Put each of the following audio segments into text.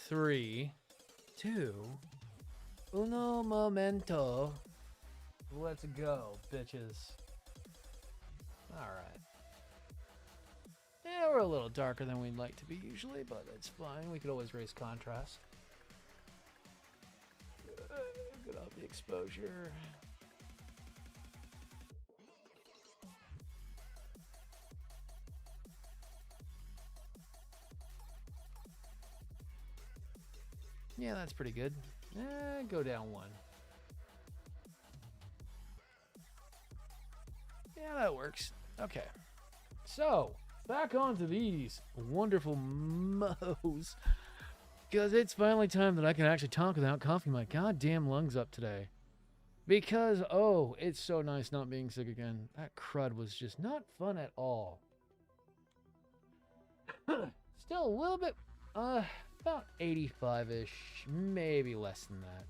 3, 2, uno momento. Let's go, bitches. Alright. Yeah, we're a little darker than we'd like to be usually, but it's fine. We could always raise contrast. Get off the exposure. Yeah, that's pretty good. Go down 1. Yeah, that works. Okay. So, back onto these wonderful mows. Because it's finally time that I can actually talk without coughing my goddamn lungs up today. Because, oh, it's so nice not being sick again. That crud was just not fun at all. Still a little bit, about 85-ish, maybe less than that.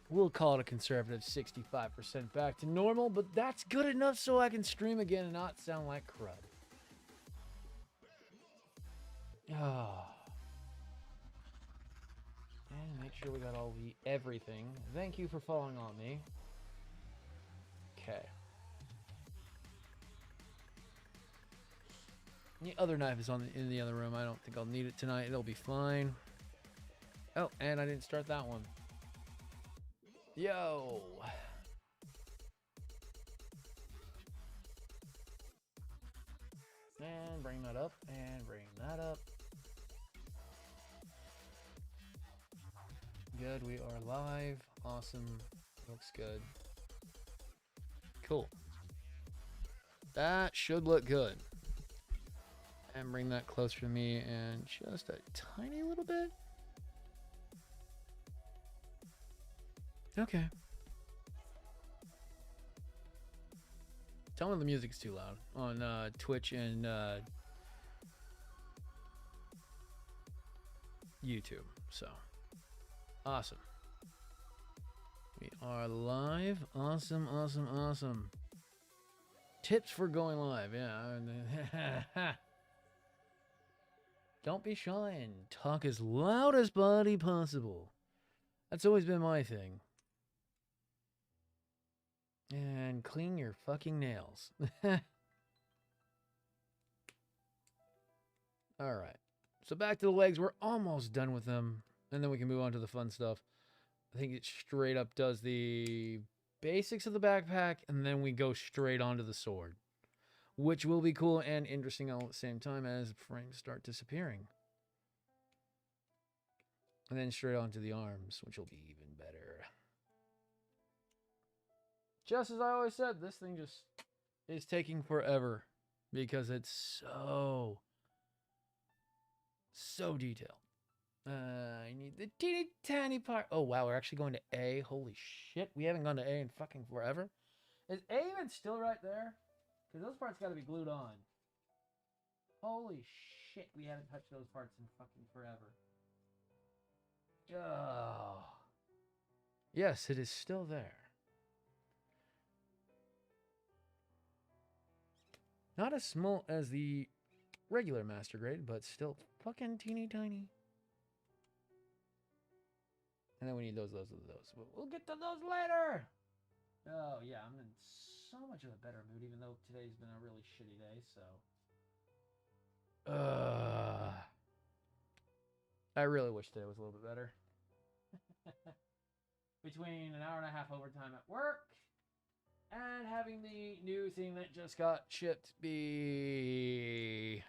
We'll call it a conservative 65% back to normal, but that's good enough so I can stream again and not sound like crud. Ah. And make sure we got all the everything. Thank you for following on me. Okay. The other knife is in the other room. I don't think I'll need it tonight. It'll be fine. Oh, and I didn't start that one. Yo. And bring that up, and bring that up. Good, we are live. Awesome. Looks good. Cool. That should look good. And bring that closer to me and just a tiny little bit. Okay. Tell me the music's too loud on Twitch and YouTube. So, awesome. We are live. Awesome, awesome, awesome. Tips for going live. Yeah. Don't be shy and talk as loud as bloody possible. That's always been my thing. And clean your fucking nails. Alright. So back to the legs. We're almost done with them. And then we can move on to the fun stuff. I think it straight up does the basics of the backpack. And then we go straight onto the sword. Which will be cool and interesting all at the same time as frames start disappearing. And then straight onto the arms, which will be even better. Just as I always said, this thing just is taking forever. Because it's so detailed. I need the teeny tiny part. Oh, wow, we're actually going to A. Holy shit, we haven't gone to A in fucking forever. Is A even still right there? Because those parts got to be glued on. Holy shit, we haven't touched those parts in fucking forever. Oh. Yes, it is still there. Not as small as the regular master grade, but still fucking teeny tiny. And then we need those. We'll get to those later. Oh, yeah, I'm in so much of a better mood, even though today's been a really shitty day, so. I really wish today was a little bit better. Between an hour and a half overtime at work and having the new thing that just got shipped be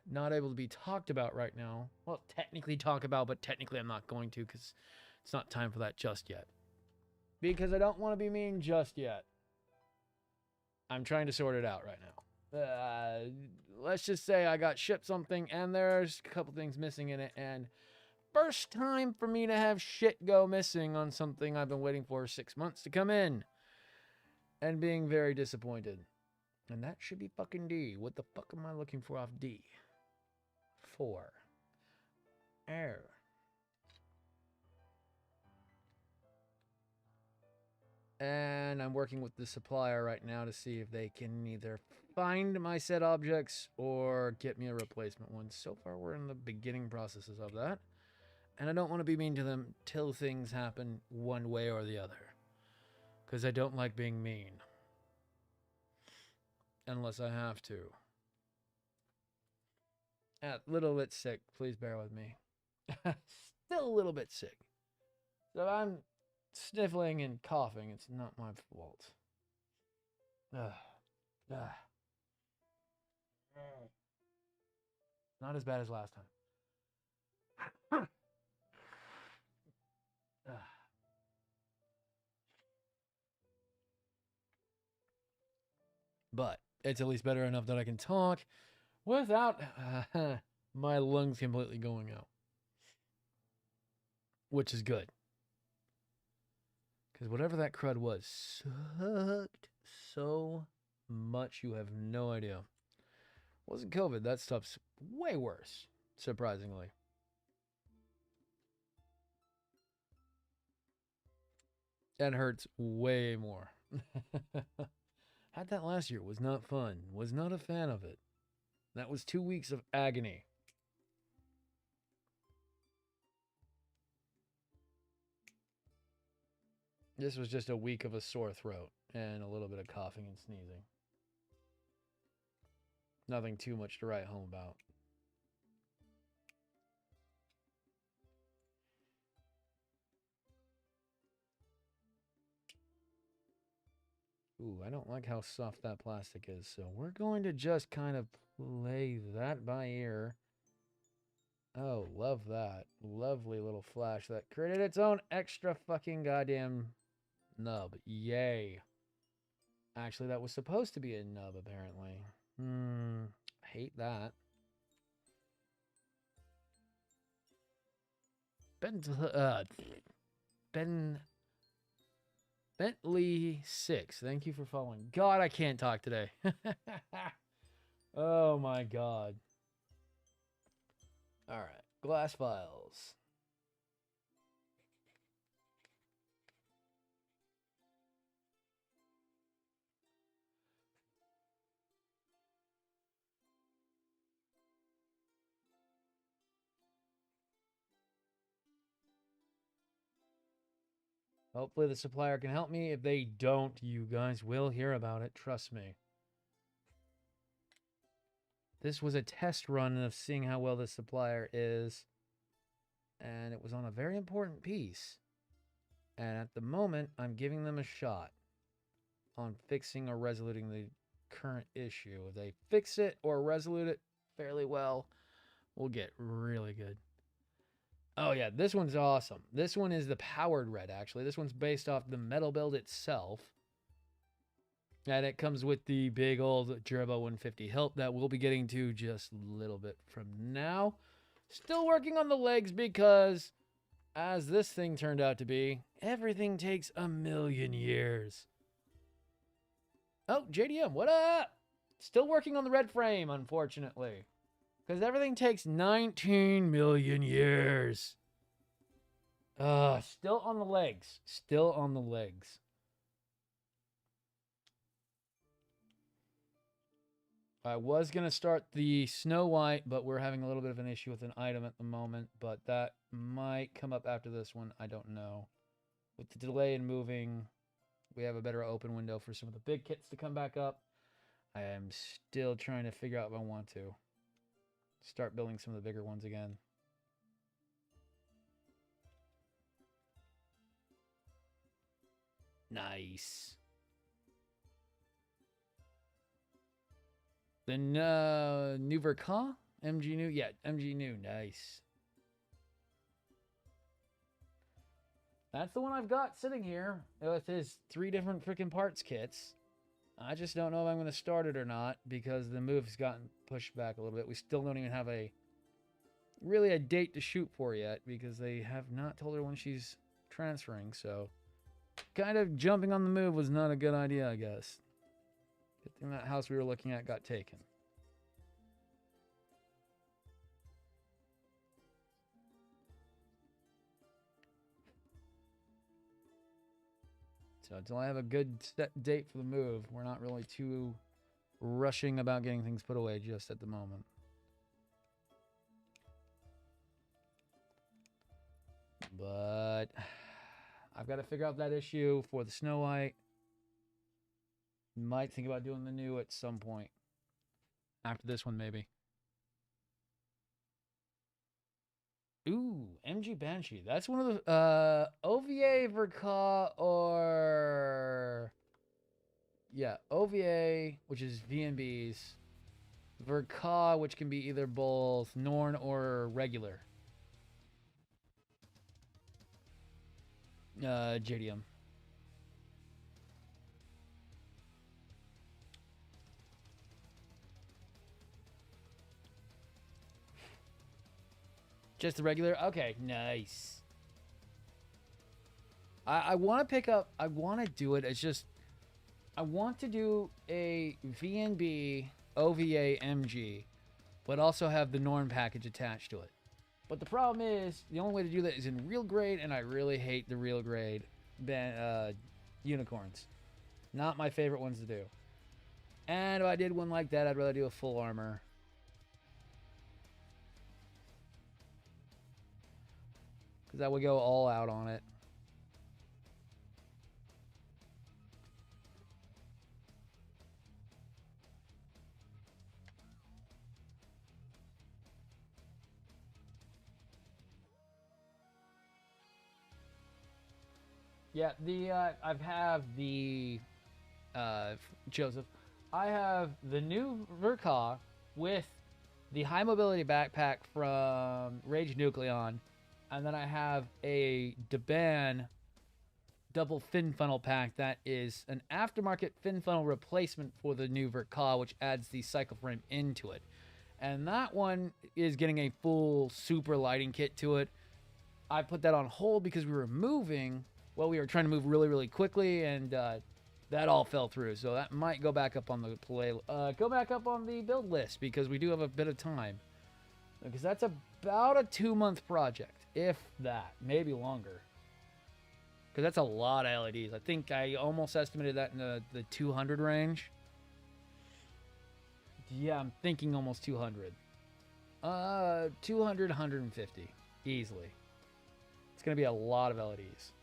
not able to be talked about right now. Well, technically talk about, but technically I'm not going to because it's not time for that just yet. Because I don't want to be mean just yet. I'm trying to sort it out right now. Let's just say I got shipped something and there's a couple things missing in it. And first time for me to have shit go missing on something I've been waiting for 6 months to come in. And being very disappointed. And that should be fucking D. What the fuck am I looking for off D? 4. Error. And I'm working with the supplier right now to see if they can either find my said objects or get me a replacement one. So far, we're in the beginning processes of that. And I don't want to be mean to them till things happen one way or the other. Because I don't like being mean. Unless I have to. A little bit sick. Please bear with me. Still a little bit sick. So I'm sniffling and coughing. It's not my fault. Not as bad as last time. But it's at least better enough that I can talk without my lungs completely going out. Which is good. Because whatever that crud was sucked so much you have no idea. Wasn't COVID. That stuff's way worse, surprisingly. That hurts way more. Had that last year. Was not fun. Was not a fan of it. That was 2 weeks of agony. This was just a week of a sore throat and a little bit of coughing and sneezing. Nothing too much to write home about. Ooh, I don't like how soft that plastic is, so we're going to just kind of play that by ear. Oh, love that. Lovely little flash that created its own extra fucking goddamn nub. Yay. Actually, that was supposed to be a nub, apparently. Hate that. Bentley 6. Thank you for following. God, I can't talk today. Oh my God. All right. Glass files. Hopefully the supplier can help me. If they don't, you guys will hear about it. Trust me. This was a test run of seeing how well the supplier is. And it was on a very important piece. And at the moment, I'm giving them a shot on fixing or resoluting the current issue. If they fix it or resolute it fairly well, we'll get really good. Oh yeah, this one's awesome. This one is the powered red, actually. This one's based off the metal build itself. And it comes with the big old Gerbo 150 hilt that we'll be getting to just a little bit from now. Still working on the legs because, as this thing turned out to be, everything takes 1,000,000 years. Oh, JDM, what up? Still working on the red frame, unfortunately. Because everything takes 19 million years. Still on the legs. Still on the legs. I was going to start the Snow White, but we're having a little bit of an issue with an item at the moment. But that might come up after this one. I don't know. With the delay in moving, we have a better open window for some of the big kits to come back up. I am still trying to figure out if I want to start building some of the bigger ones again. Nice. The new Verka? MG new? Yeah, MG new. Nice. That's the one I've got sitting here with his 3 different freaking parts kits. I just don't know if I'm going to start it or not because the move's gotten pushed back a little bit. We still don't even have a date to shoot for yet because they have not told her when she's transferring. So kind of jumping on the move was not a good idea, I guess. Good thing that house we were looking at got taken. So until I have a good set date for the move, we're not really too rushing about getting things put away just at the moment. But I've got to figure out that issue for the Snow White. Might think about doing the new at some point. After this one, maybe. Ooh, MG Banshee. That's one of the OVA, Verka, or yeah, OVA, which is VNBs. Verka, which can be either both Norn or regular. JDM. Just the regular? Okay, nice. I want to pick up, I want to do it. It's just, I want to do a VNB OVA MG, but also have the Norn package attached to it. But the problem is, the only way to do that is in real grade, and I really hate the real grade unicorns. Not my favorite ones to do. And if I did one like that, I'd rather do a full armor. Because I would go all out on it. Yeah, I have the Joseph. I have the new Verka with the high mobility backpack from Rage Nucleon, and then I have a daban double fin funnel pack that is an aftermarket fin funnel replacement for the new Verka, which adds the cycle frame into it. And that one is getting a full super lighting kit to it. I put that on hold because we were moving. Well, we were trying to move really, really quickly, and that all fell through. So that might go back up on the build list because we do have a bit of time. Because that's about a 2-month project, if that, maybe longer. Because that's a lot of LEDs. I think I almost estimated that in the 200 range. Yeah, I'm thinking almost 200. 200, 150, easily. It's going to be a lot of LEDs.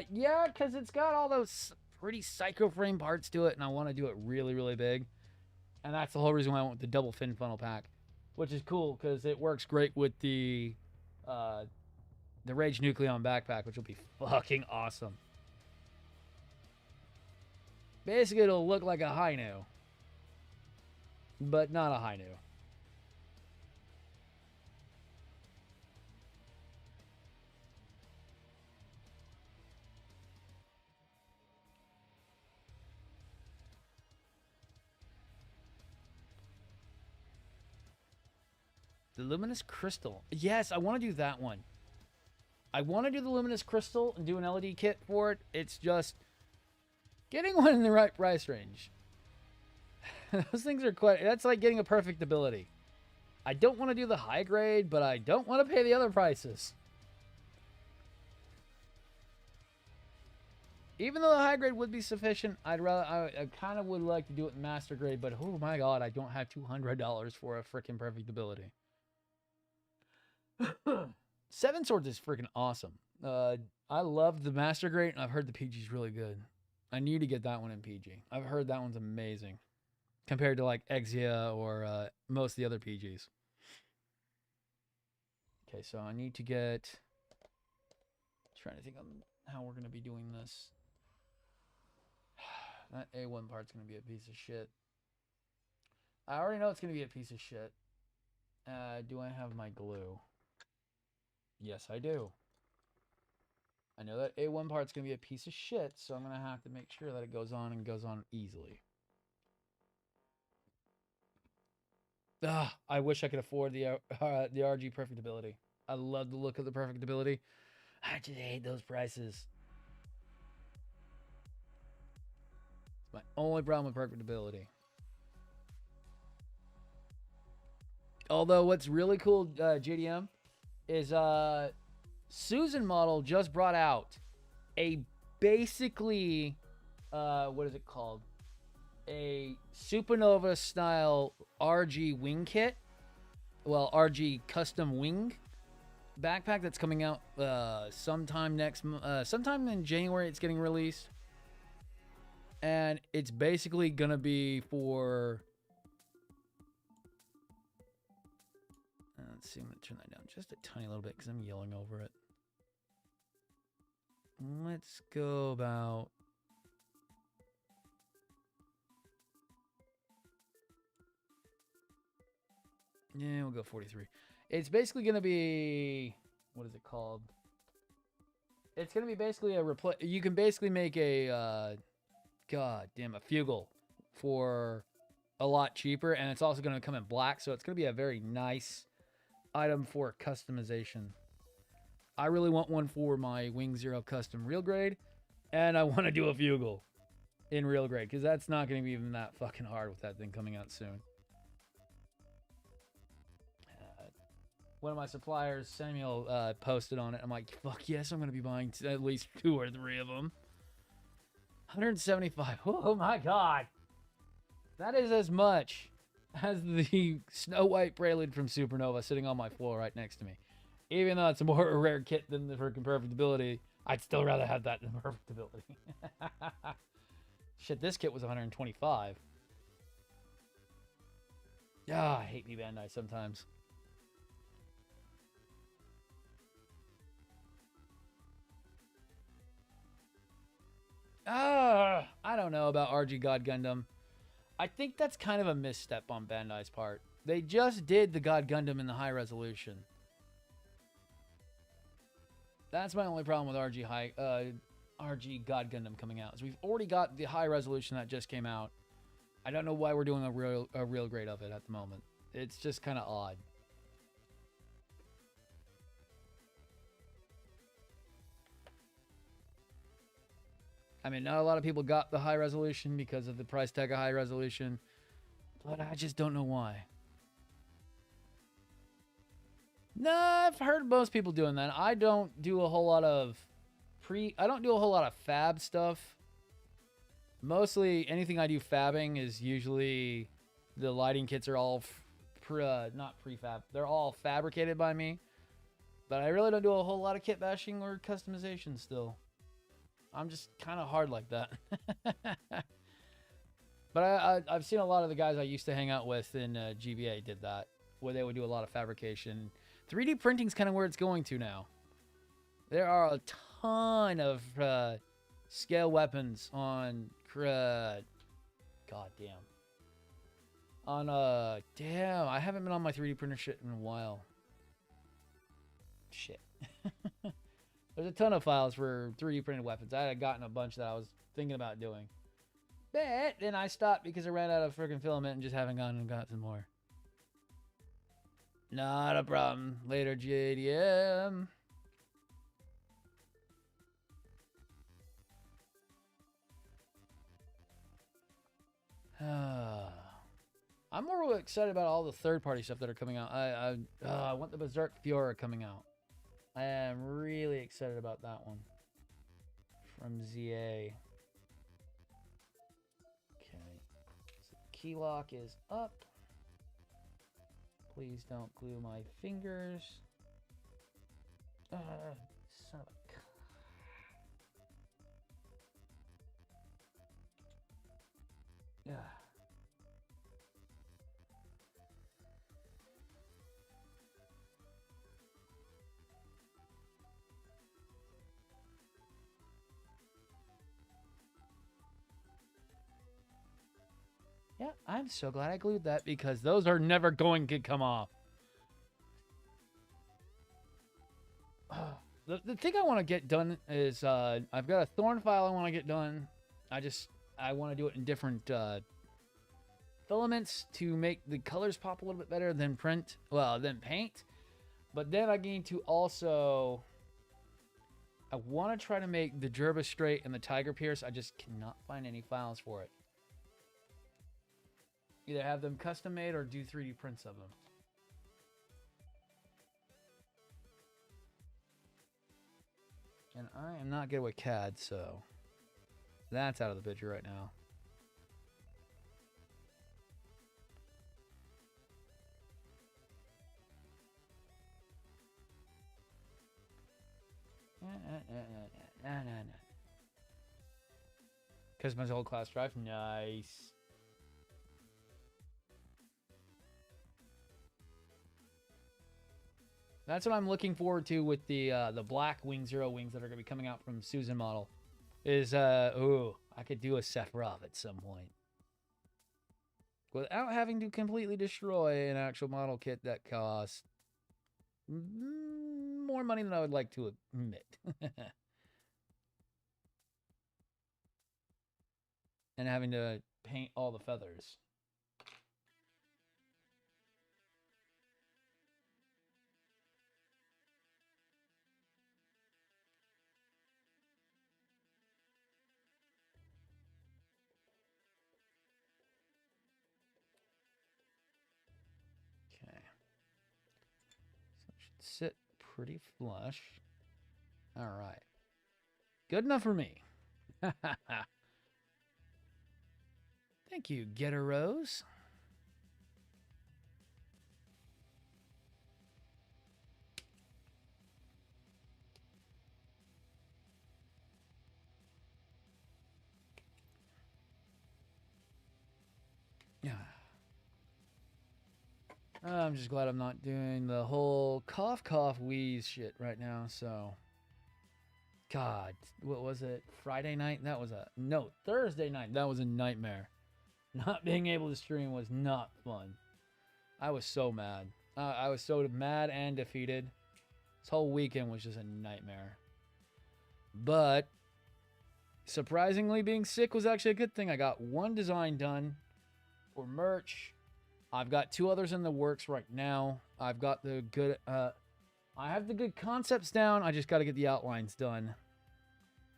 Yeah, because it's got all those pretty psycho frame parts to it, and I want to do it really, really big. And that's the whole reason why I went with the double fin funnel pack, which is cool because it works great with the Rage Nucleon backpack, which will be fucking awesome. Basically, it'll look like a Hino, but not a Hino. The Luminous Crystal. Yes, I want to do that one. I want to do the Luminous Crystal and do an LED kit for it. It's just getting one in the right price range. Those things are quite... That's like getting a perfect ability. I don't want to do the high grade, but I don't want to pay the other prices. Even though the high grade would be sufficient, I kind of would like to do it in master grade, but oh my god, I don't have $200 for a freaking perfect ability. 7 Swords is freaking awesome. I love the master grade, and I've heard the PG is really good. I need to get that one in PG. I've heard that one's amazing compared to like Exia or most of the other PGs. Okay, so I need to get... Trying to think on how we're going to be doing this. That A1 part's going to be a piece of shit. I already know it's going to be a piece of shit. Do I have my glue? Yes, I do. I know that A1 part's going to be a piece of shit, so I'm going to have to make sure that it goes on and goes on easily. I wish I could afford the RG Perfect Ability. I love the look of the Perfect Ability. I just hate those prices. My only problem with perfectibility. Although what's really cool, JDM, is Susan Model just brought out a basically, what is it called? A Supernova style RG wing kit. Well, RG custom wing backpack that's coming out sometime in January. It's getting released, and it's basically gonna be for. Let's see. I'm gonna turn that down just a tiny little bit because I'm yelling over it. Let's go about. Yeah, we'll go 43. It's basically going to be, what is it called? It's going to be basically a you can basically make a, god damn, a Fugle for a lot cheaper. And it's also going to come in black. So it's going to be a very nice item for customization. I really want one for my Wing Zero custom real grade. And I want to do a Fugle in real grade. Because that's not going to be even that fucking hard with that thing coming out soon. One of my suppliers, Samuel, posted on it. I'm like, fuck yes, I'm going to be buying at least 2 or 3 of them. 175. Oh my god. That is as much as the Snow White Prelude from Supernova sitting on my floor right next to me. Even though it's a more rare kit than the freaking Perfectibility, I'd still rather have that than Perfectibility. Shit, this kit was 125. Ah, I hate me Bandai sometimes. I don't know about RG God Gundam. I think that's kind of a misstep on Bandai's part. They just did the God Gundam in the high resolution. That's my only problem with RG God Gundam coming out. Is we've already got the high resolution that just came out. I don't know why we're doing a real grade of it at the moment. It's just kind of odd. I mean, not a lot of people got the high resolution because of the price tag of high resolution, but I just don't know why. No, I've heard most people doing that. I don't do a whole lot of fab stuff. Mostly anything I do fabbing is usually the lighting kits are all not prefab. They're all fabricated by me. But I really don't do a whole lot of kit bashing or customization still. I'm just kind of hard like that. But I've seen a lot of the guys I used to hang out with in GBA did that, where they would do a lot of fabrication. 3D printing is kind of where it's going to now. There are a ton of scale weapons on God damn. Damn, I haven't been on my 3D printer shit in a while. Shit. There's a ton of files for 3D printed weapons. I had gotten a bunch that I was thinking about doing. But then I stopped because I ran out of freaking filament and just haven't gone and got some more. Not a problem. Later, JDM. I'm more excited about all the third-party stuff that are coming out. I want the Berserk Fiora coming out. I am really excited about that one. From ZA. Okay. So key lock is up. Please don't glue my fingers. Son of a... Yeah. Yeah, I'm so glad I glued that because those are never going to come off. The thing I want to get done is I've got a thorn file I want to get done. I want to do it in different filaments to make the colors pop a little bit better than paint. But then I need to also... I want to try to make the Jerba Straight and the Tiger Pierce. I just cannot find any files for it. Either have them custom made or do 3D prints of them. And I am not good with CAD, so that's out of the picture right now. Customize whole class drive. Nice. That's what I'm looking forward to with the black Wing Zero wings that are going to be coming out from Susan model. Is I could do a Sephiroth at some point without having to completely destroy an actual model kit that costs more money than I would like to admit. And having to paint all the feathers. Okay. So it should sit pretty flush. All right. Good enough for me. Thank you, Getter Rose. Yeah. I'm just glad I'm not doing the whole cough, wheeze shit right now, so. God, what was it? Friday night? No, Thursday night. That was a nightmare. Not being able to stream was not fun. I was so mad. I was so mad and defeated. This whole weekend was just a nightmare. But surprisingly, being sick was actually a good thing. I got one design done for merch. I've got 2 others in the works right now. I've got the good I have the good concepts down. I just got to get the outlines done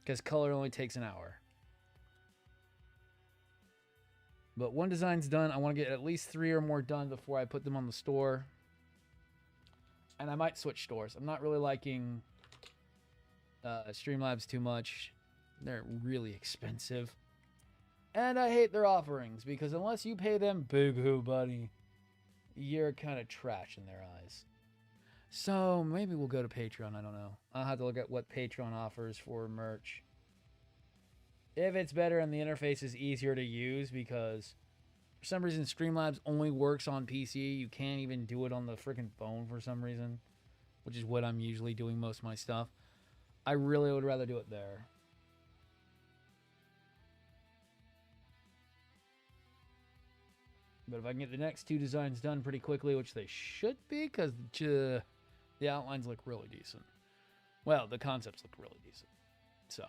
because color only takes an hour. But one design's done. I want to get at least 3 or more done before I put them on the store. And I might switch stores. I'm not really liking Streamlabs too much. They're really expensive. And I hate their offerings because unless you pay them, boo-hoo, buddy, you're kind of trash in their eyes. So maybe we'll go to Patreon. I don't know. I'll have to look at what Patreon offers for merch. If it's better and the interface is easier to use, because for some reason Streamlabs only works on PC. You can't even do it on the freaking phone for some reason, which is what I'm usually doing most of my stuff. I really would rather do it there. But if I can get the next 2 designs done pretty quickly, which they should be, because the outlines look really decent. Well, the concepts look really decent. So.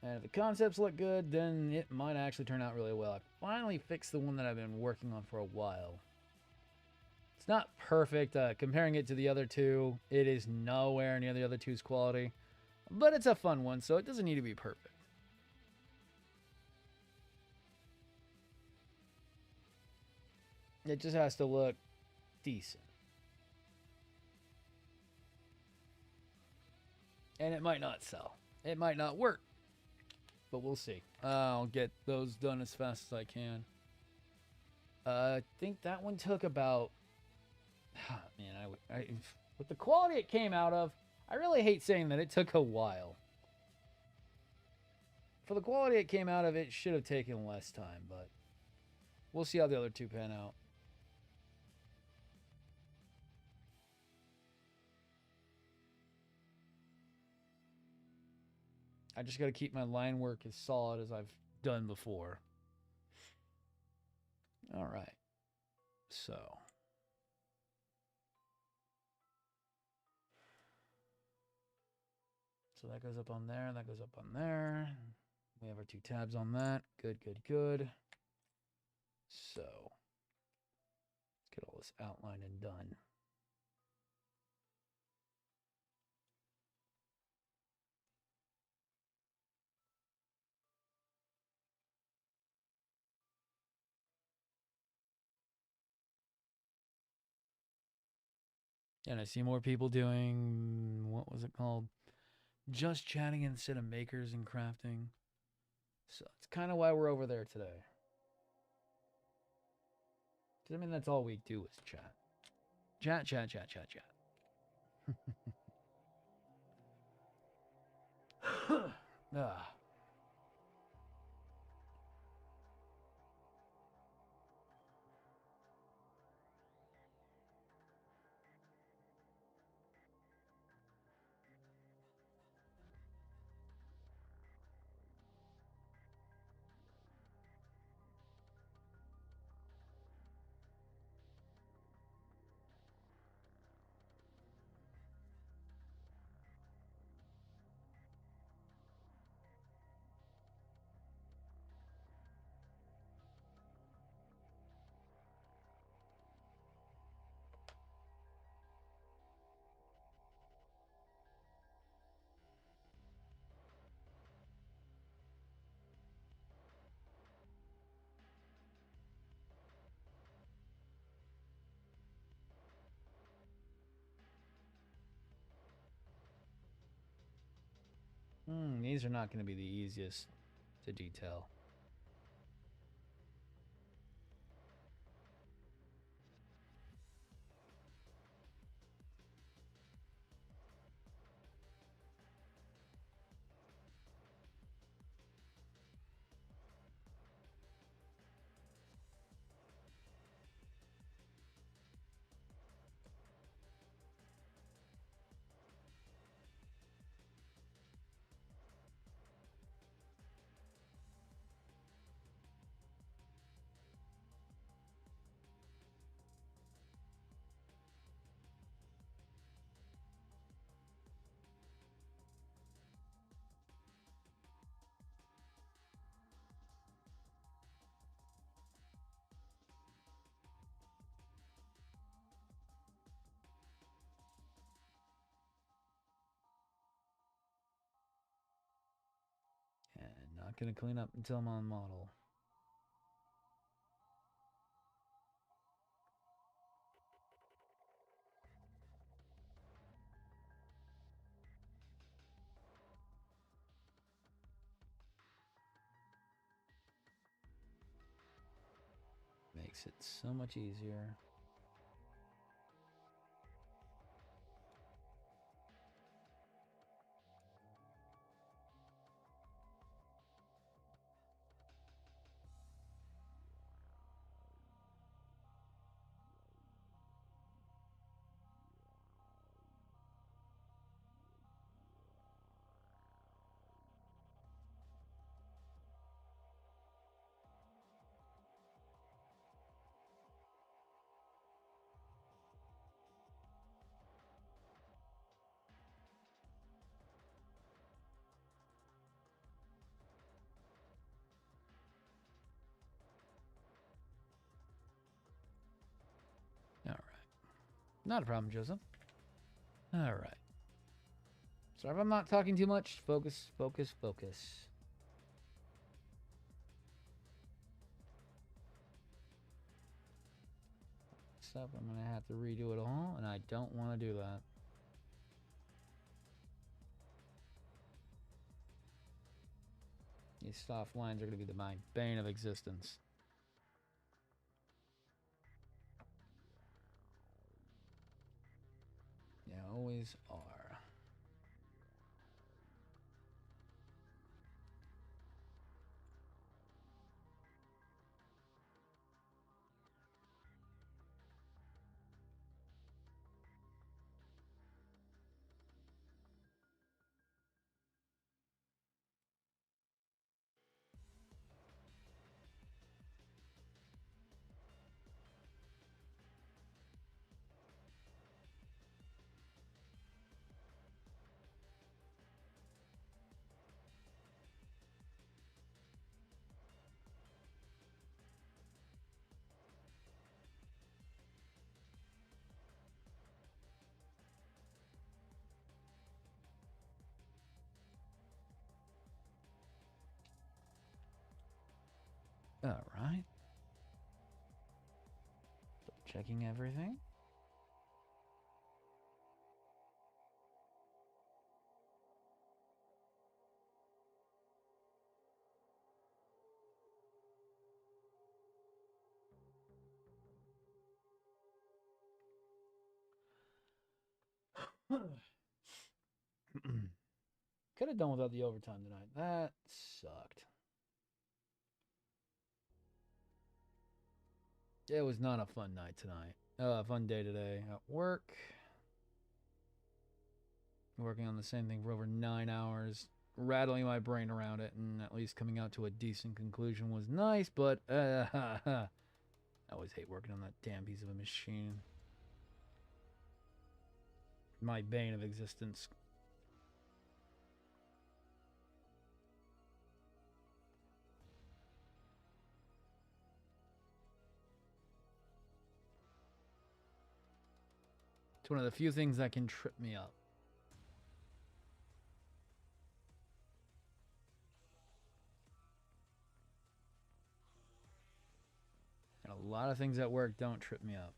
And if the concepts look good, then it might actually turn out really well. I finally fixed the one that I've been working on for a while. It's not perfect. Comparing it to the other 2, it is nowhere near the other 2's quality. But it's a fun one, so it doesn't need to be perfect. It just has to look decent. And it might not sell. It might not work. But we'll see. I'll get those done as fast as I can. I think that one took about... Man, with the quality it came out of, I really hate saying that it took a while. For the quality it came out of, it should have taken less time, but we'll see how the other 2 pan out. I just got to keep my line work as solid as I've done before. All right. So. So that goes up on there. That goes up on there. We have our 2 tabs on that. Good, good, good. So. Let's get all this outlined and done. And I see more people doing, what was it called? Just chatting instead of makers and crafting. So it's kind of why we're over there today. I mean, that's all we do is chat. Chat, chat, chat, chat, chat. Ah. These are not going to be the easiest to detail. And not going to clean up until I'm on model. Makes it so much easier. All right. Not a problem, Joseph. All right. Sorry if I'm not talking too much. Focus, focus, focus. Stuff, I'm going to have to redo it all, and I don't want to do that. These soft lines are going to be my bane of existence. Yeah, always are. All right. Checking everything. Could have done without the overtime tonight. That sucked. It was not a fun night tonight. Fun day today at work. Working on the same thing for over 9 hours. Rattling my brain around it and at least coming out to a decent conclusion was nice, but I always hate working on that damn piece of a machine. My bane of existence. It's one of the few things that can trip me up. And a lot of things at work don't trip me up.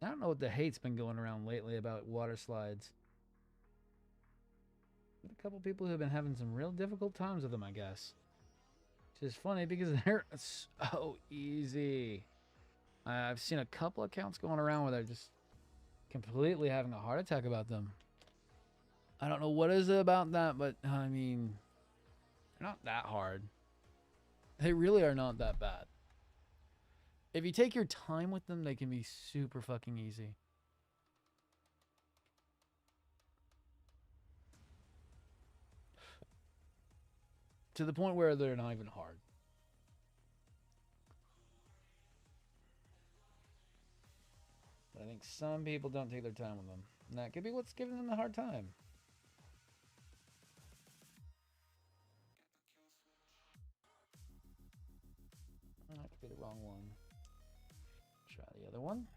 I don't know what the hate's been going around lately about water slides. A couple people who have been having some real difficult times with them, I guess. Which is funny because they're so easy. I've seen a couple accounts going around where they're just completely having a heart attack about them. I don't know what is it about that, but I mean, they're not that hard. They really are not that bad. If you take your time with them, they can be super fucking easy. To the point where they're not even hard. But I think some people don't take their time with them. And that could be what's giving them the hard time. That could be the wrong one. Try the other one.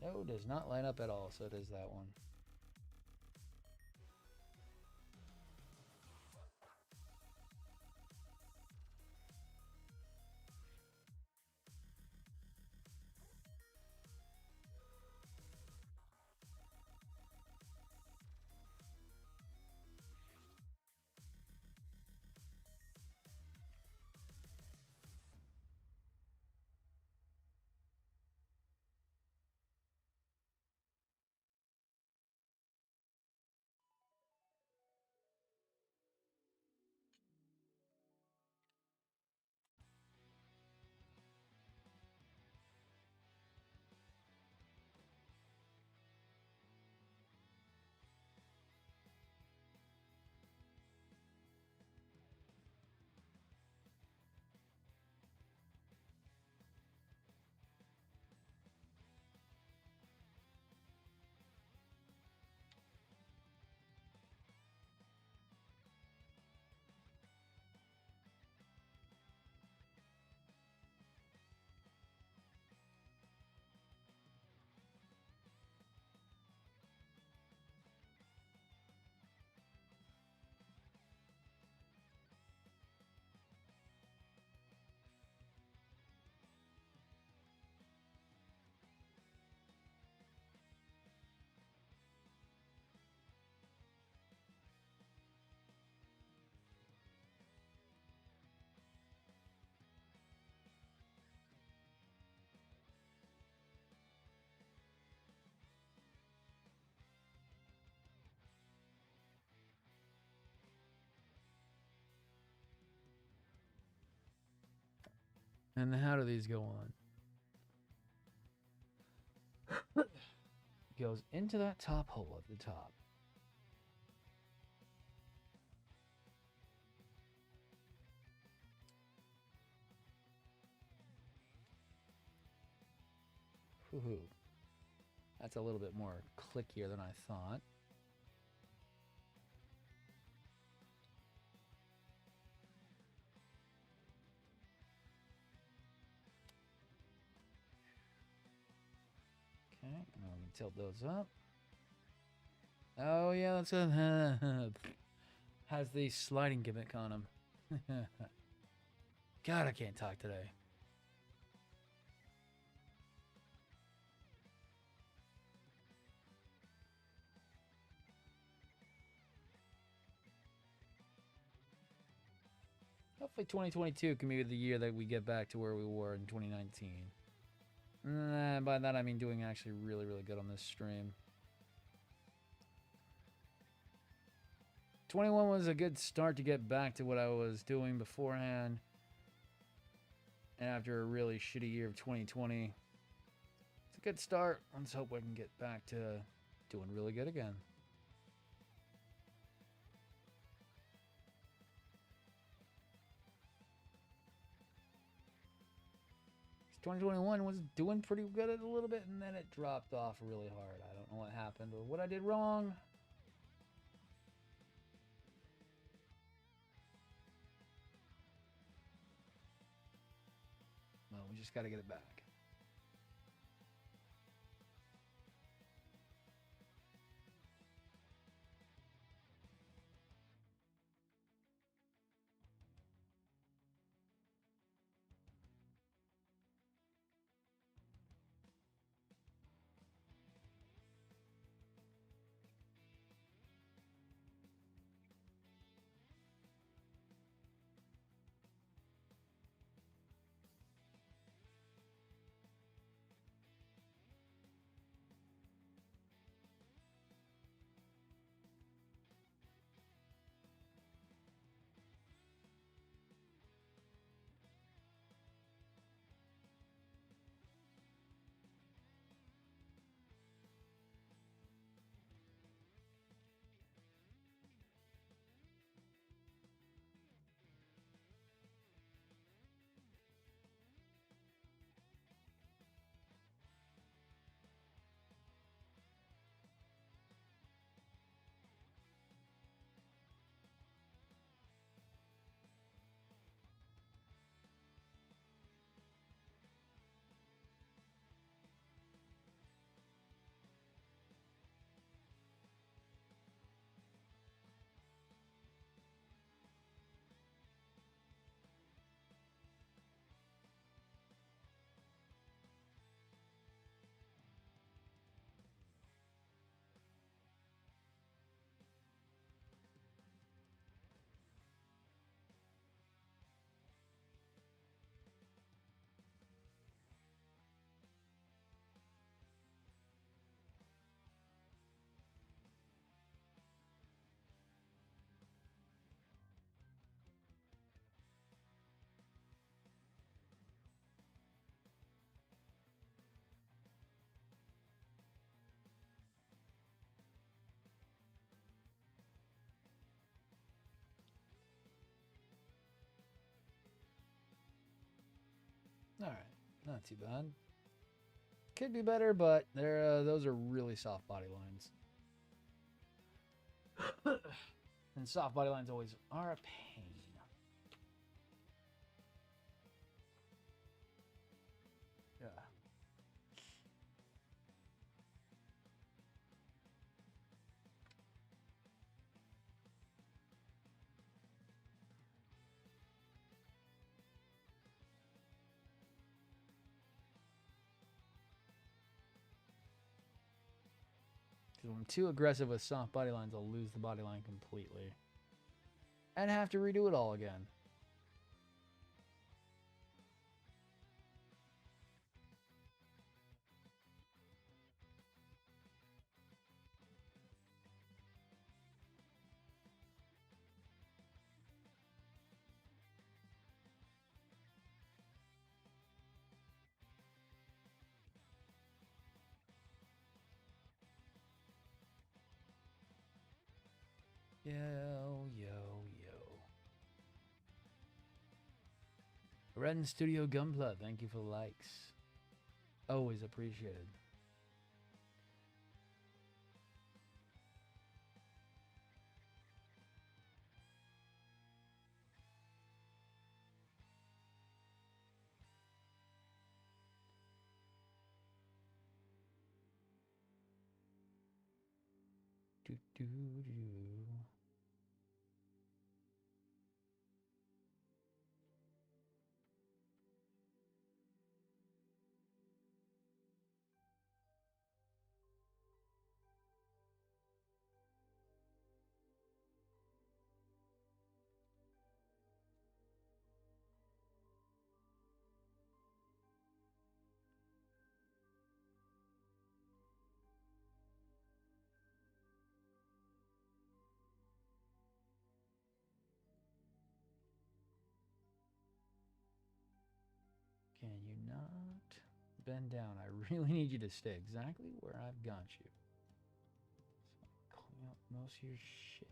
No, does not line up at all, so it is that one. And how do these go on? Goes into that top hole at the top. Woohoo. That's a little bit more clickier than I thought. Okay, now we can tilt those up. Oh yeah, that's a has the sliding gimmick on them. God, I can't talk today. Hopefully 2022 can be the year that we get back to where we were in 2019. By that I mean doing actually really, really good on this stream. 21 was a good start to get back to what I was doing beforehand. And after a really shitty year of 2020, it's a good start. Let's hope I can get back to doing really good again. 2021 was doing pretty good a little bit, and then it dropped off really hard. I don't know what happened or what I did wrong. Well, we just got to get it back. All right, not too bad. Could be better, but those are really soft body lines. And soft body lines always are a pain. Yeah. If I'm too aggressive with soft body lines, I'll lose the body line completely. And have to redo it all again. Yo, yo, yo. Red and Studio Gunpla, thank you for the likes. Always appreciated. Do, do, do. Can you not bend down? I really need you to stay exactly where I've got you. So clean up most of your shit.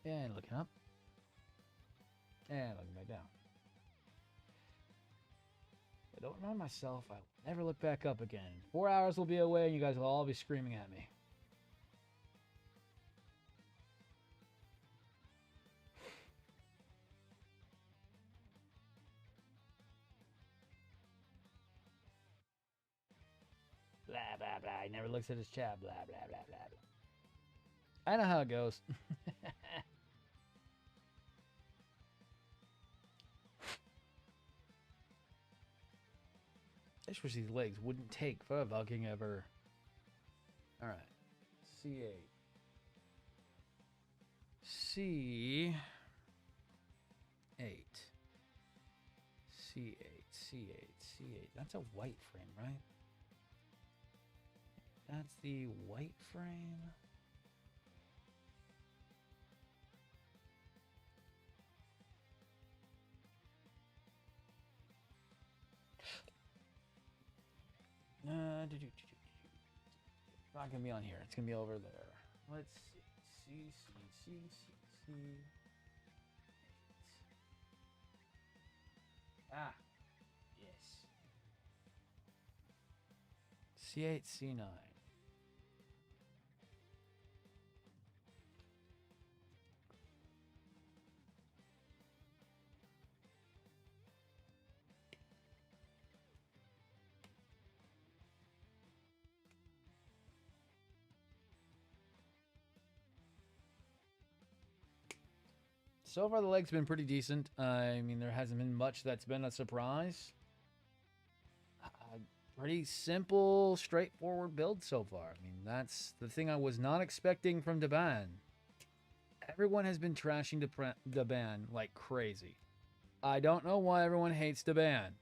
And looking up. And looking back down. I don't remind myself, I'll never look back up again. 4 hours will be away and you guys will all be screaming at me. Blah, blah, blah. He never looks at his chat. Blah, blah, blah, blah, blah. I know how it goes. I just wish these legs wouldn't take for fucking ever. Alright. C8. C8. C8. C8. C8. That's a white frame, right? That's the white frame. It's not gonna be on here. It's gonna be over there. Let's see. C. Ah, yes. C8, C9. So far, the leg's been pretty decent. I mean, there hasn't been much that's been a surprise. Pretty simple, straightforward build so far. I mean, that's the thing I was not expecting from daban. Everyone has been trashing daban like crazy. I don't know why everyone hates daban.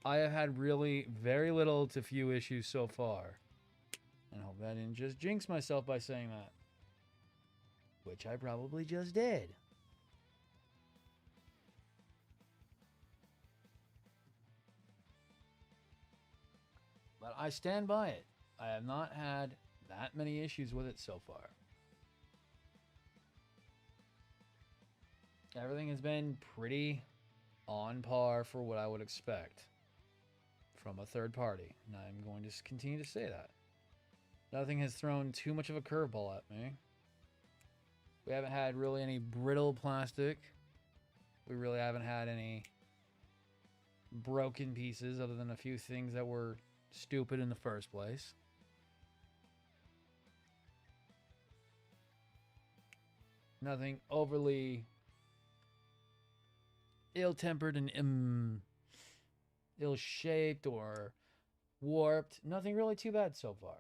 I have had really very little to few issues so far. And I hope I didn't just jinx myself by saying that. Which I probably just did. But I stand by it. I have not had that many issues with it so far. Everything has been pretty on par for what I would expect from a third party. And I'm going to continue to say that. Nothing has thrown too much of a curveball at me. We haven't had really any brittle plastic. We really haven't had any broken pieces other than a few things that were stupid in the first place. Nothing overly ill-tempered and ill-shaped or warped. Nothing really too bad so far.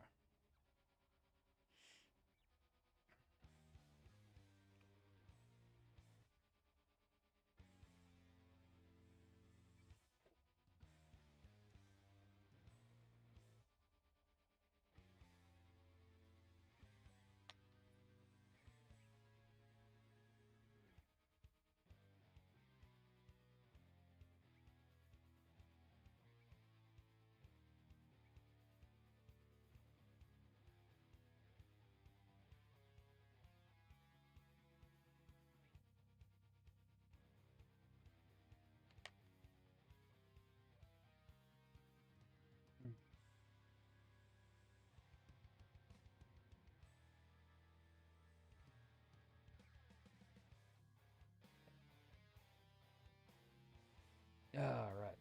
All right.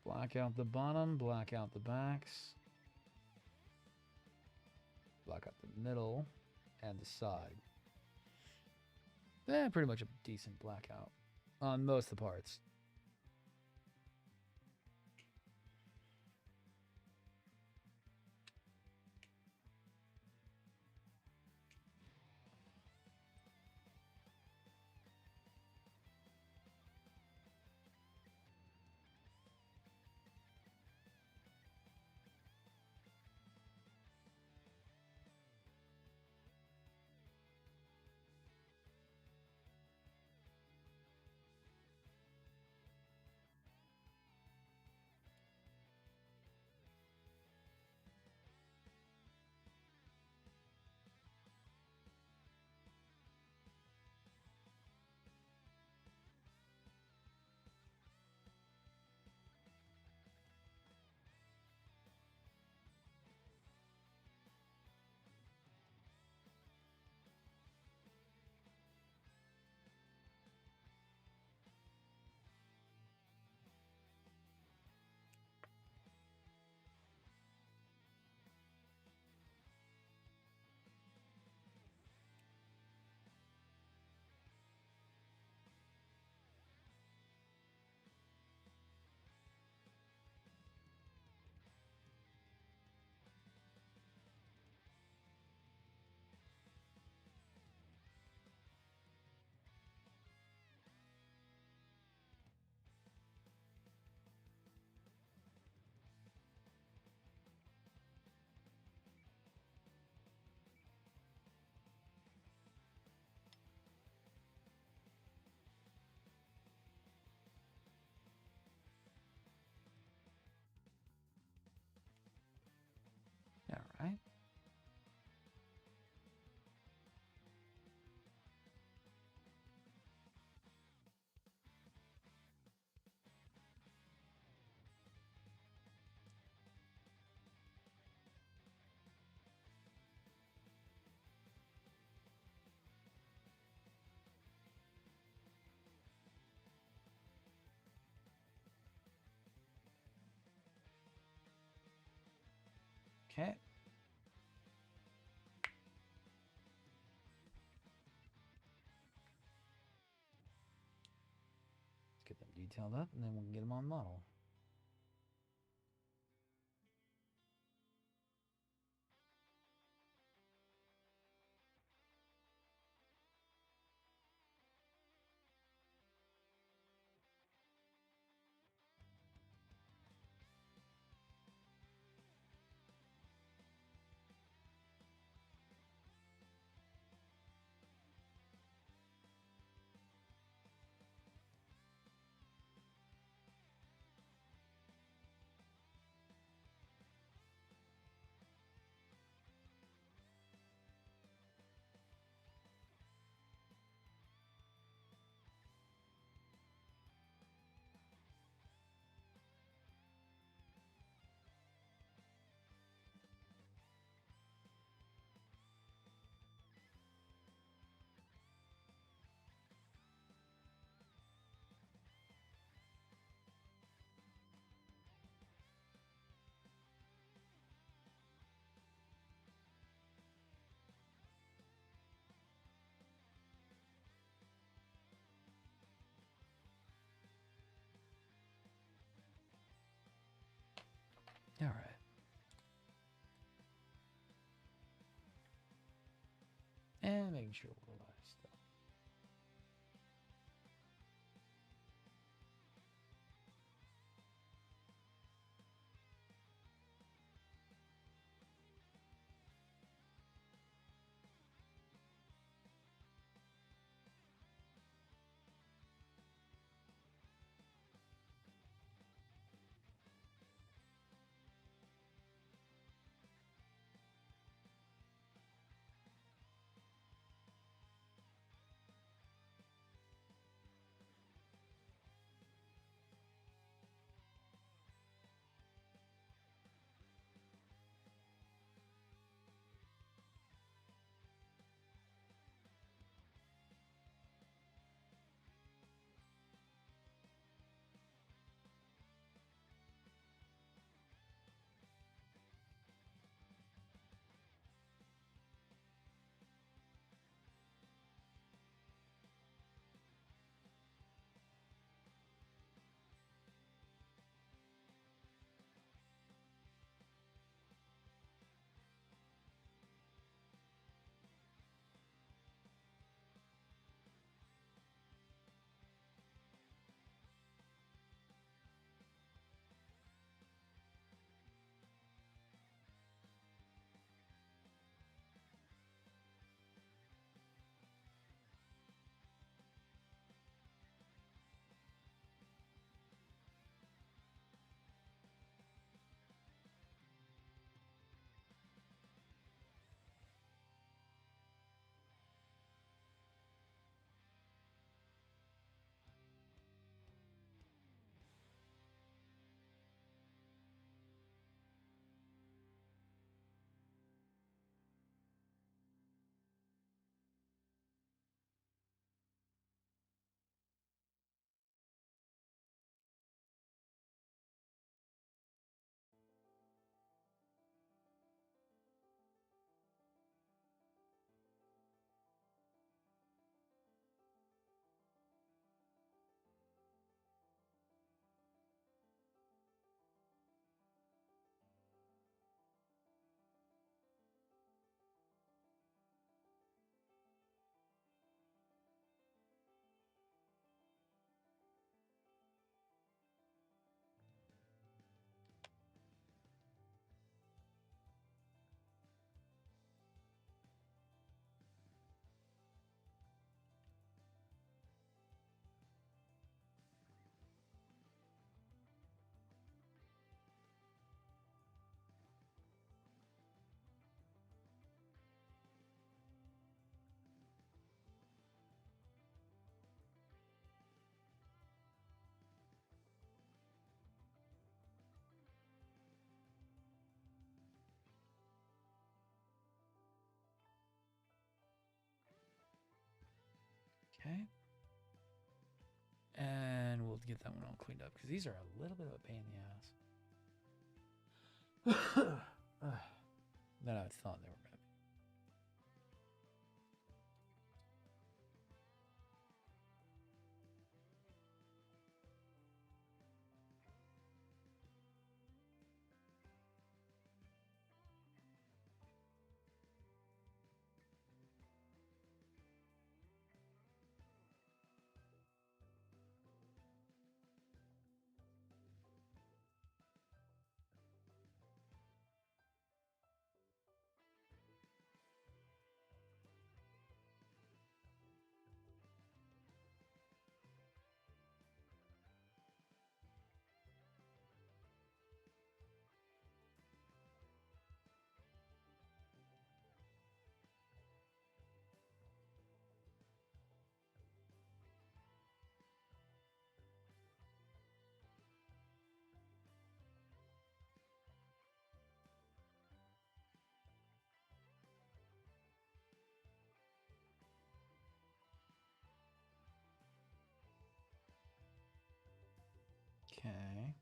Black out the bottom, black out the backs, black out the middle and the side. Pretty much a decent blackout on most of the parts. Okay. Let's get them detailed up, and then we can get them on model. All right. And making sure we're alive still. Okay. And we'll get that one all cleaned up because these are a little bit of a pain in the ass. than I thought they were going to be. Okay.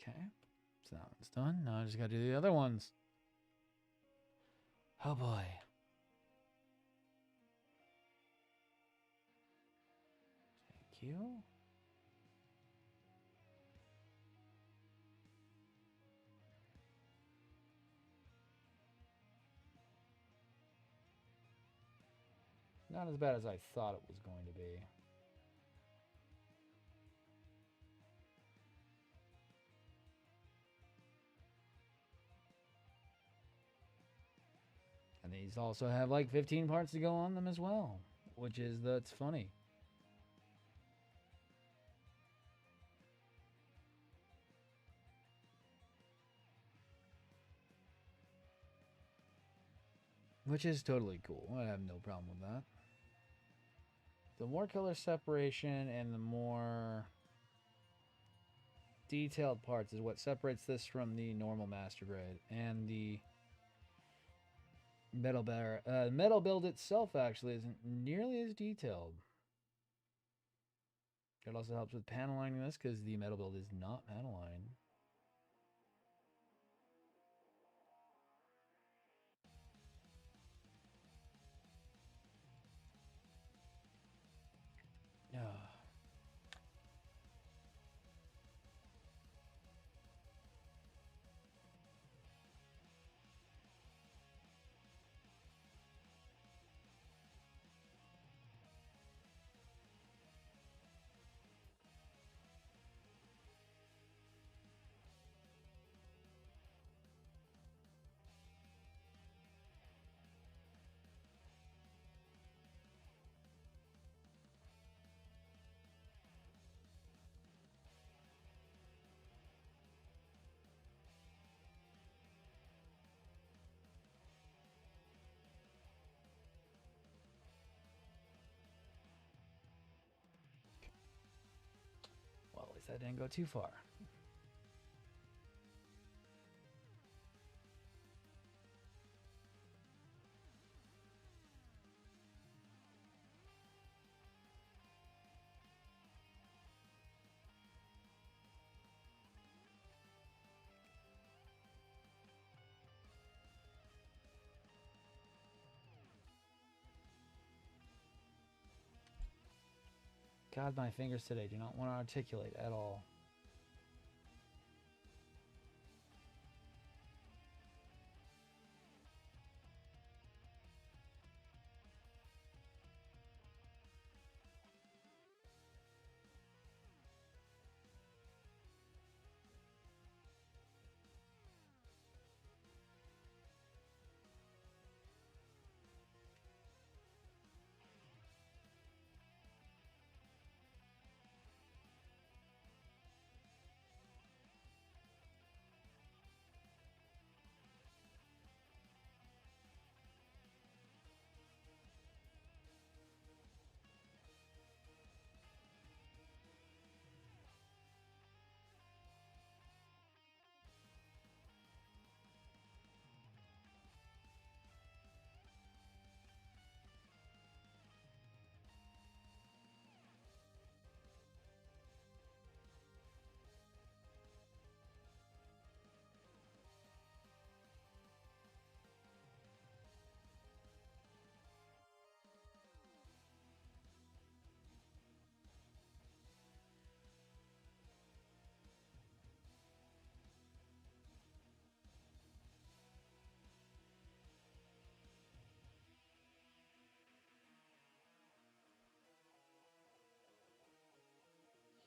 Okay. So that one's done. Now I just got to do the other ones. Oh boy. Thank you. Not as bad as I thought it was going to be. And these also have like 15 parts to go on them as well, that's funny. Which is totally cool. I have no problem with that. The more color separation and the more detailed parts is what separates this from the normal master grade. And the metal build itself actually isn't nearly as detailed. It also helps with panel lining this because the metal build is not panel lined. Yeah. Well, at least that didn't go too far. God, my fingers today do not want to articulate at all.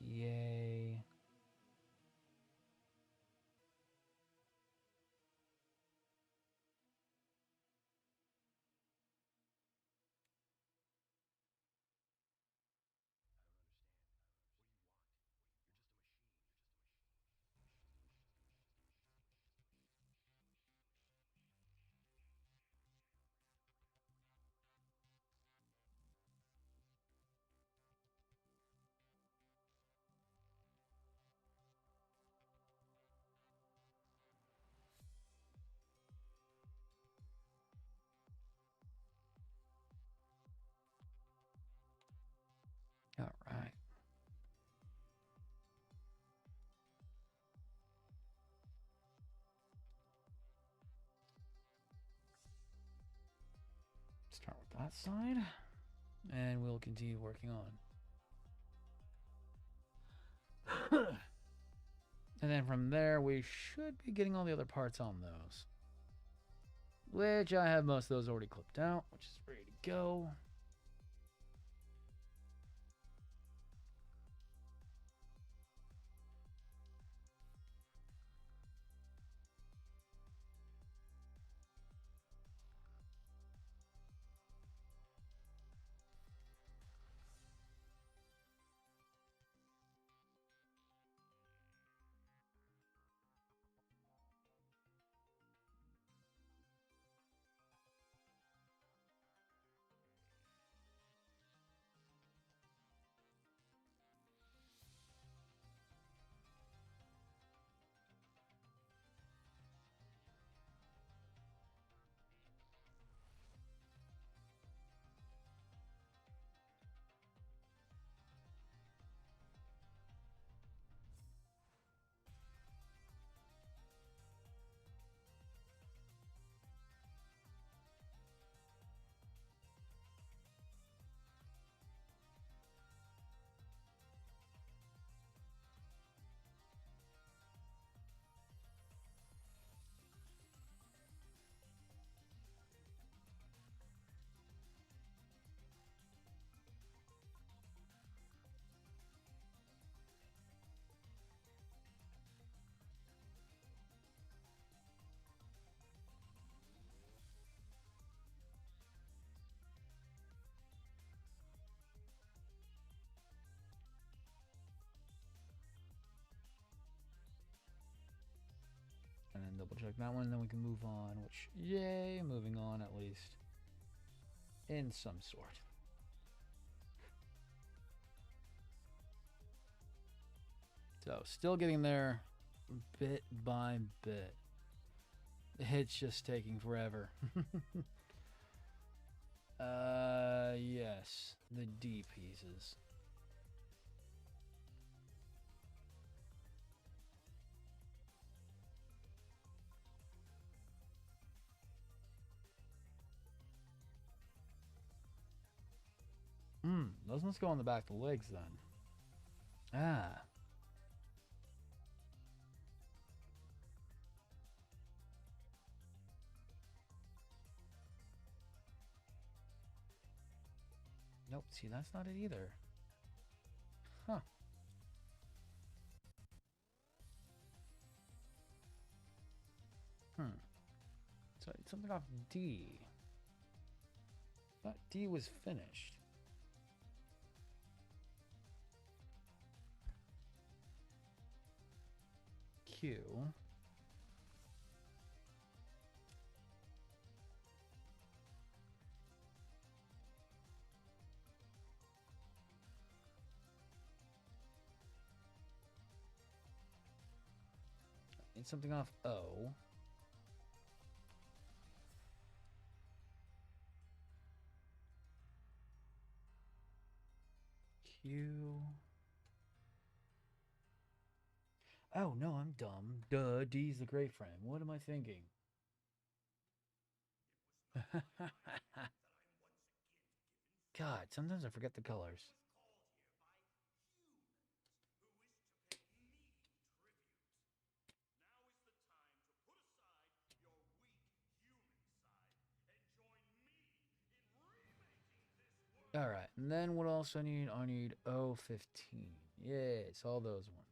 Yay. All right. Start with that side, and we'll continue working on. And then from there, we should be getting all the other parts on those. Which I have most of those already clipped out, which is ready to go. And then double check that one, then we can move on, which, yay, moving on at least. In some sort. So, still getting there bit by bit. It's just taking forever. Yes, the D pieces. Those must go on the back of the legs then. Ah. Nope, see, that's not it either. Huh. So it's something off D. I thought D was finished. Q. Need something off O. Q. Oh, no, I'm dumb. Duh, D's the great friend. What am I thinking? God, sometimes I forget the colors. All right, and then what else I need? I need O15. Yes, all those ones.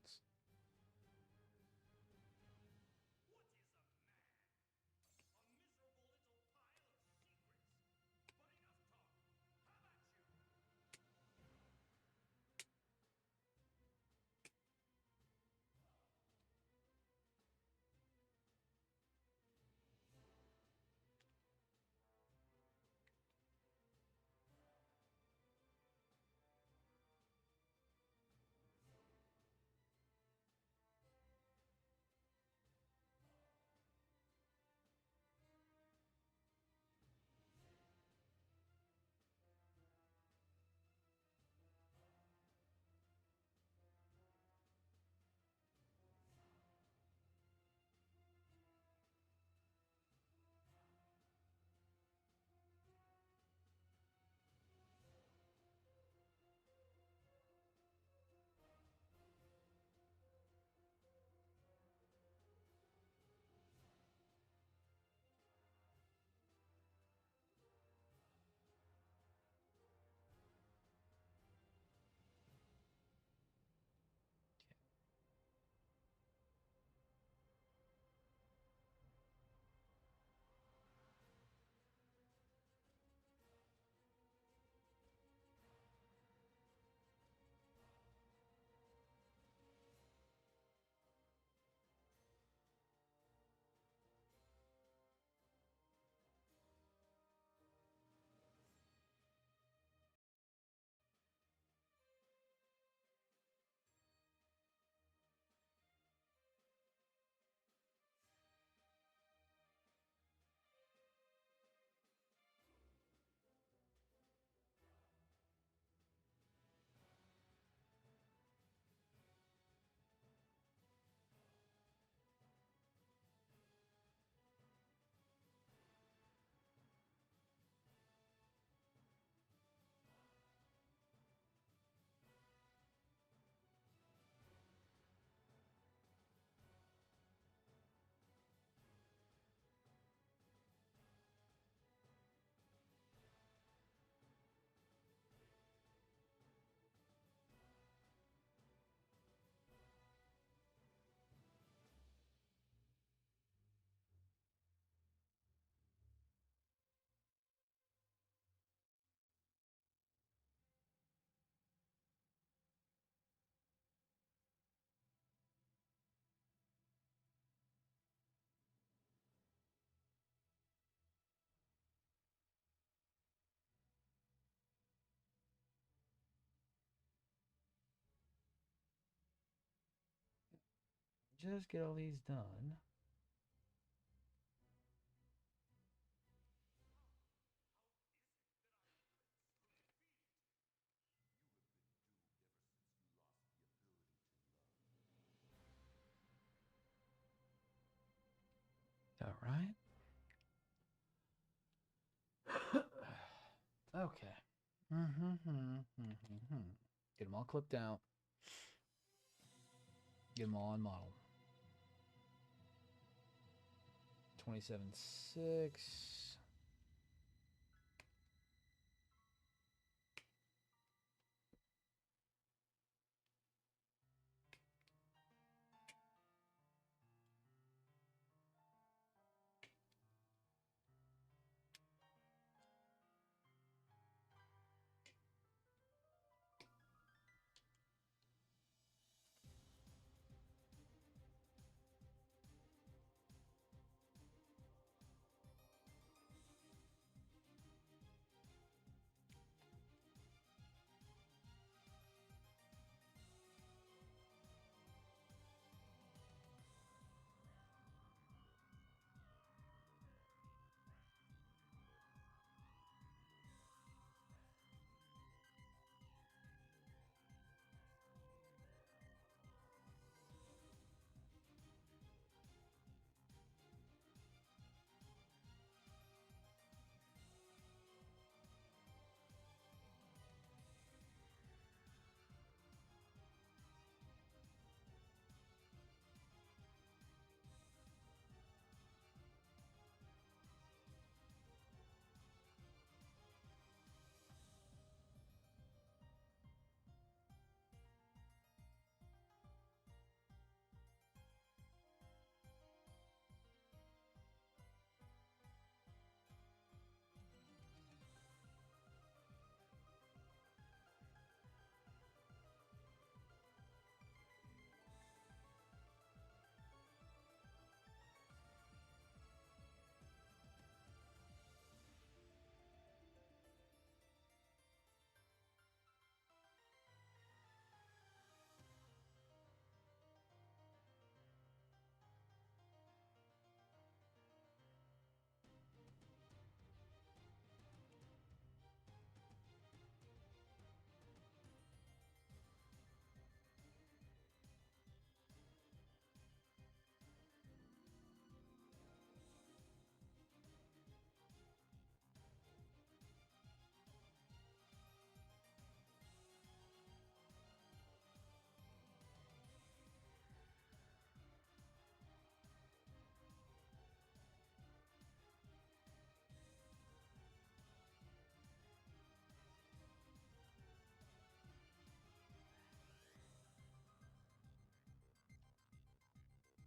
Just get all these done. All right. Okay. Get them all clipped out. Get them all on model. 27.6.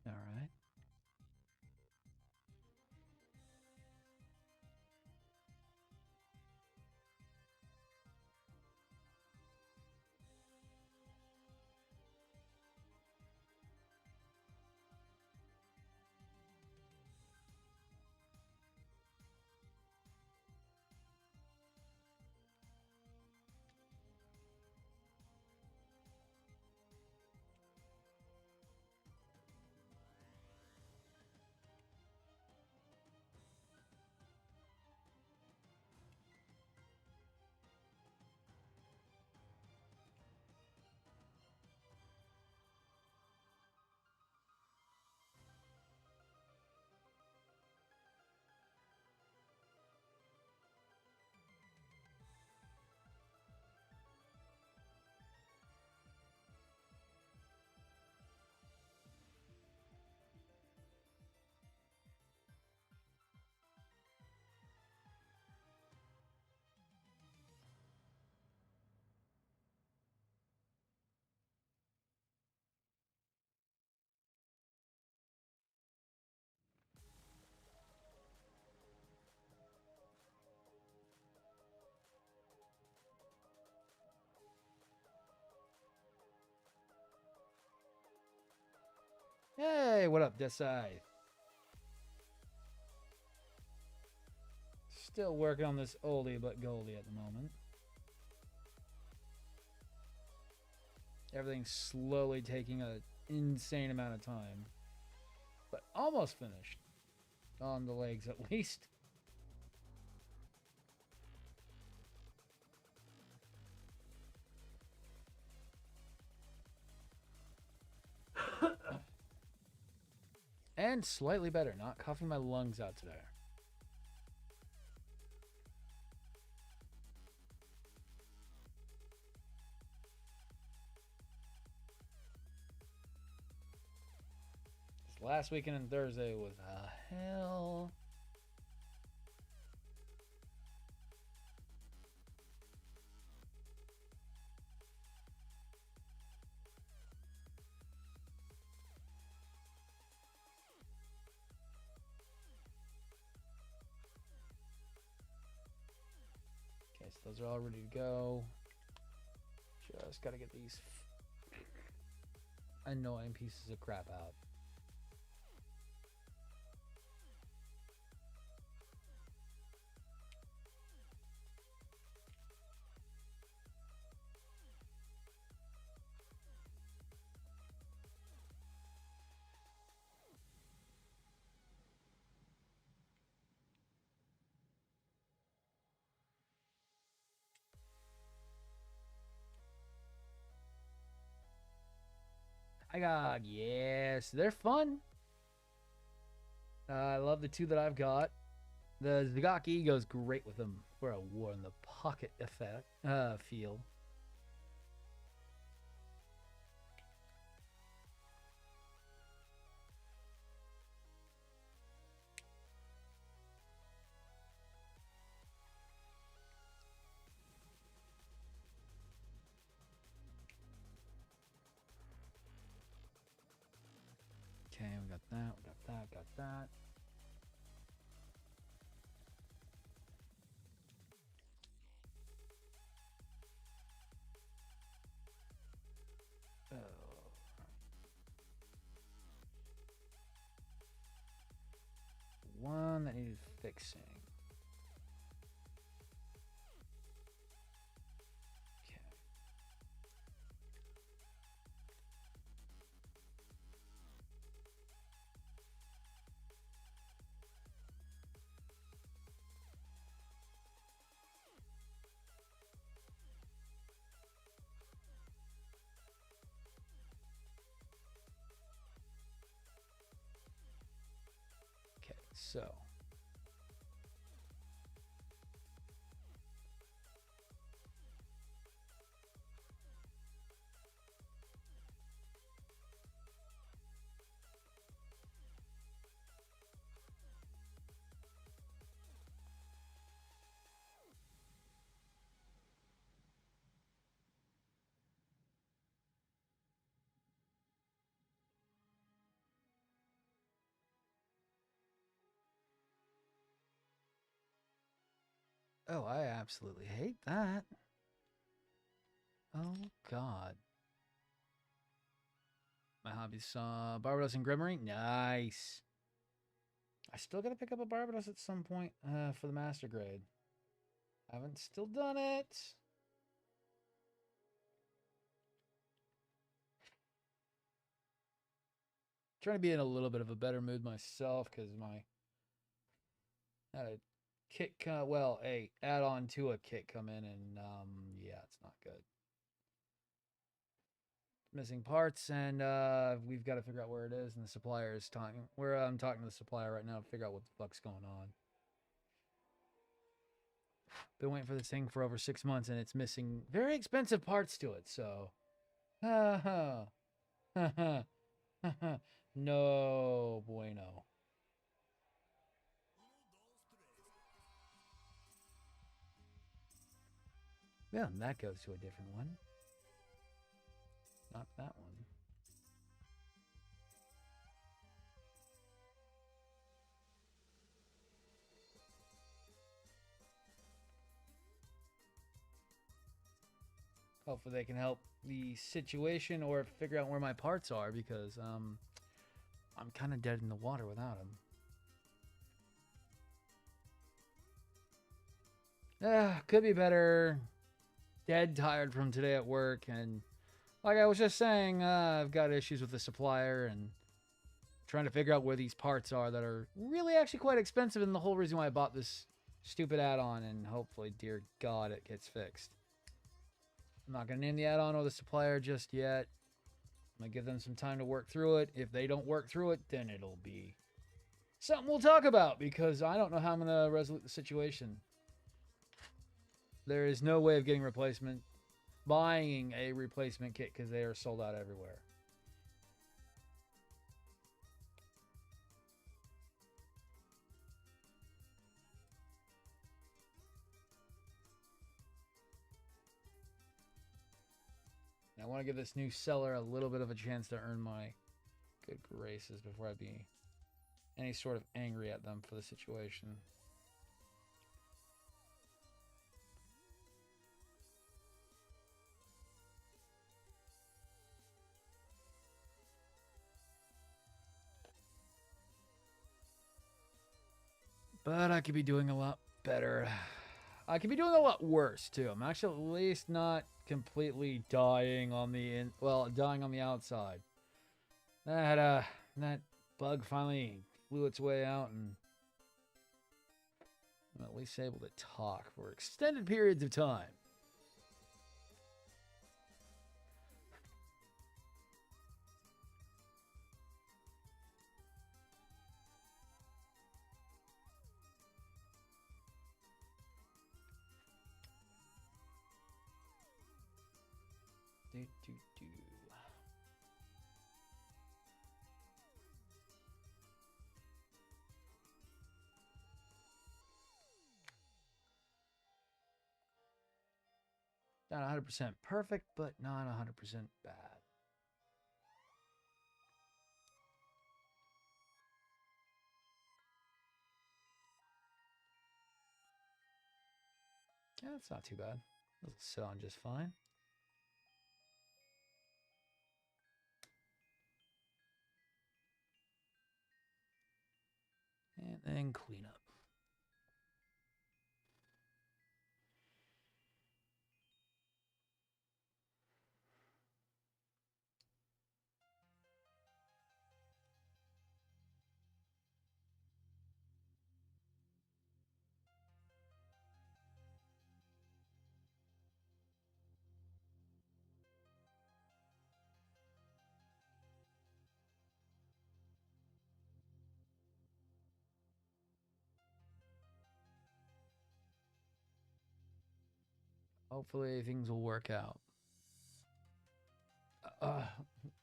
All right. Hey, what up, Desai? Still working on this oldie but goldie at the moment. Everything's slowly taking an insane amount of time. But almost finished. On the legs, at least. And slightly better, not coughing my lungs out today. last weekend and Thursday was hell. Okay, so those are all ready to go. Just gotta get these annoying pieces of crap out. I got, yes, they're fun. I love the two that I've got. The Zagaki goes great with them for a war in the pocket effect feel. Okay, we got that, we got that, got that. Oh. One that needed fixing. Okay. Okay, so. Oh, I absolutely hate that. Oh, God. My hobbies, Barbados and Grimoire. Nice. I still gotta pick up a Barbados at some point for the master grade. Haven't still done it. Trying to be in a little bit of a better mood myself because my had a kit well, a add-on to a kit come in and yeah, it's not good. Missing parts and we've got to figure out where it is and the supplier is talking where I'm talking to the supplier right now to figure out what the fuck's going on. Been waiting for this thing for over 6 months and it's missing very expensive parts to it, so no bueno. Yeah, and that goes to a different one. Not that one. Hopefully they can help the situation or figure out where my parts are because I'm kind of dead in the water without them. Could be better. Dead tired from today at work and like I was just saying, I've got issues with the supplier and trying to figure out where these parts are that are really actually quite expensive and the whole reason why I bought this stupid add-on and hopefully, dear God, it gets fixed. I'm not going to name the add-on or the supplier just yet. I'm going to give them some time to work through it. If they don't work through it, then it'll be something we'll talk about because I don't know how I'm going to resolve the situation. There is no way of getting buying a replacement kit because they are sold out everywhere. want to give this new seller a little bit of a chance to earn my good graces before I be any sort of angry at them for the situation. But I could be doing a lot better. I could be doing a lot worse too. I'm actually at least not completely dying on the dying on the outside. That bug finally flew its way out, and I'm at least able to talk for extended periods of time. Not 100% perfect, but not 100% bad. Yeah, that's not too bad. It'll sit on just fine. And then clean up. Hopefully things will work out.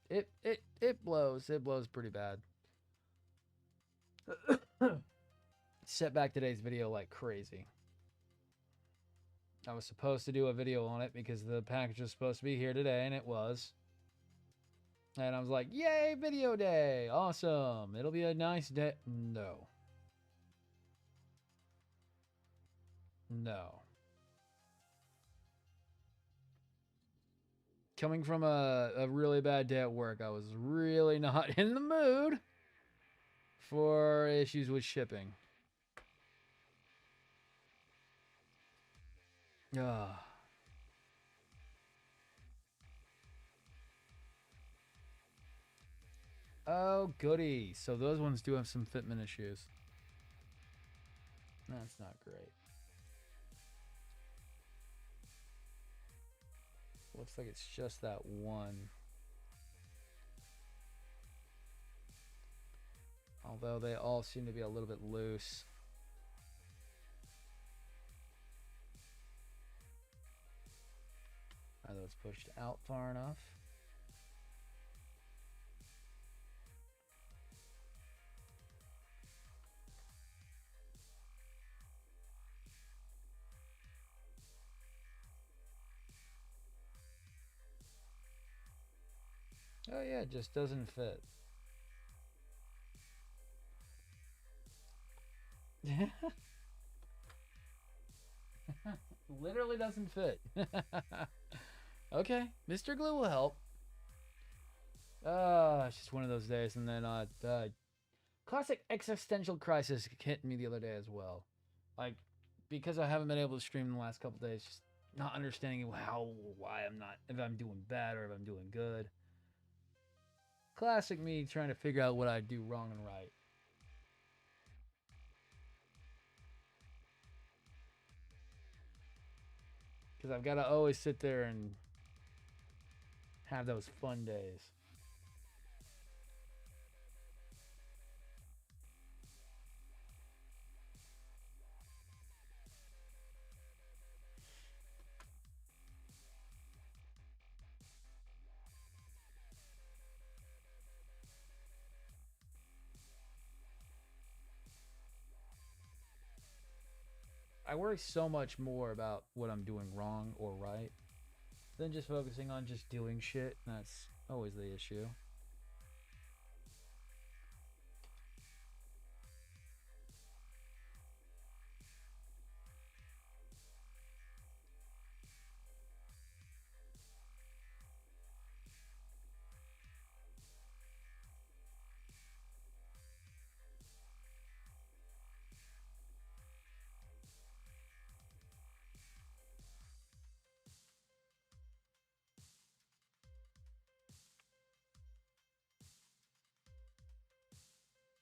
It blows. It blows pretty bad. Set back today's video like crazy. I was supposed to do a video on it because the package was supposed to be here today, and it was. And I was like, yay, video day. Awesome. It'll be a nice day. No. No. Coming from a really bad day at work, I was really not in the mood for issues with shipping. Oh, goody. So those ones do have some fitment issues. That's not great. Looks like it's just that one. Although they all seem to be a little bit loose. Are those pushed out far enough? Oh yeah, it just doesn't fit. Literally doesn't fit. Okay, Mr. Glue will help. It's just one of those days. And then classic existential crisis hit me the other day as well. Like, because I haven't been able to stream in the last couple days, just not understanding why I'm not, if I'm doing bad or if I'm doing good. Classic me trying to figure out what I do wrong and right. Because I've got to always sit there and have those fun days. I worry so much more about what I'm doing wrong or right than just focusing on just doing shit. That's always the issue.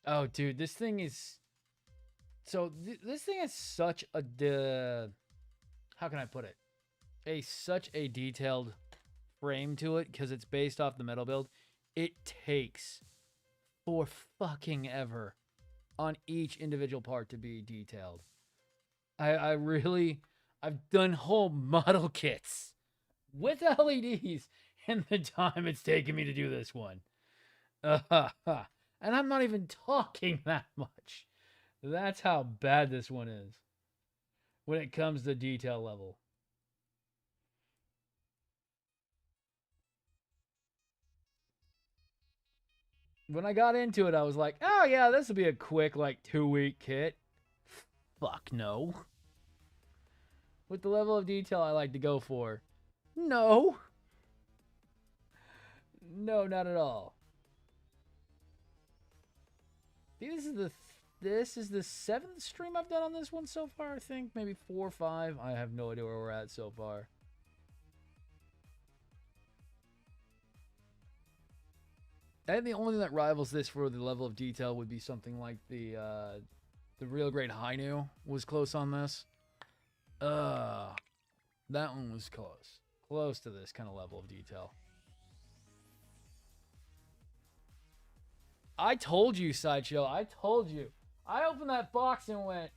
Oh, dude, this thing is this thing has such a how can I put it? Such a detailed frame to it because it's based off the metal build. It takes for fucking ever on each individual part to be detailed. I've done whole model kits with LEDs in the time it's taken me to do this one. And I'm not even talking that much. That's how bad this one is when it comes to detail level. When I got into it, I was like, oh yeah, this will be a quick, like, 2-week kit. Fuck no. With the level of detail I like to go for. No. No, not at all. I think this is the 7th stream I've done on this one so far, I think. Maybe 4 or 5. I have no idea where we're at so far. I think the only thing that rivals this for the level of detail would be something like the real great Hainu was close on this. That one was close. Close to this kind of level of detail. I told you, Sideshow. I told you. I opened that box and went,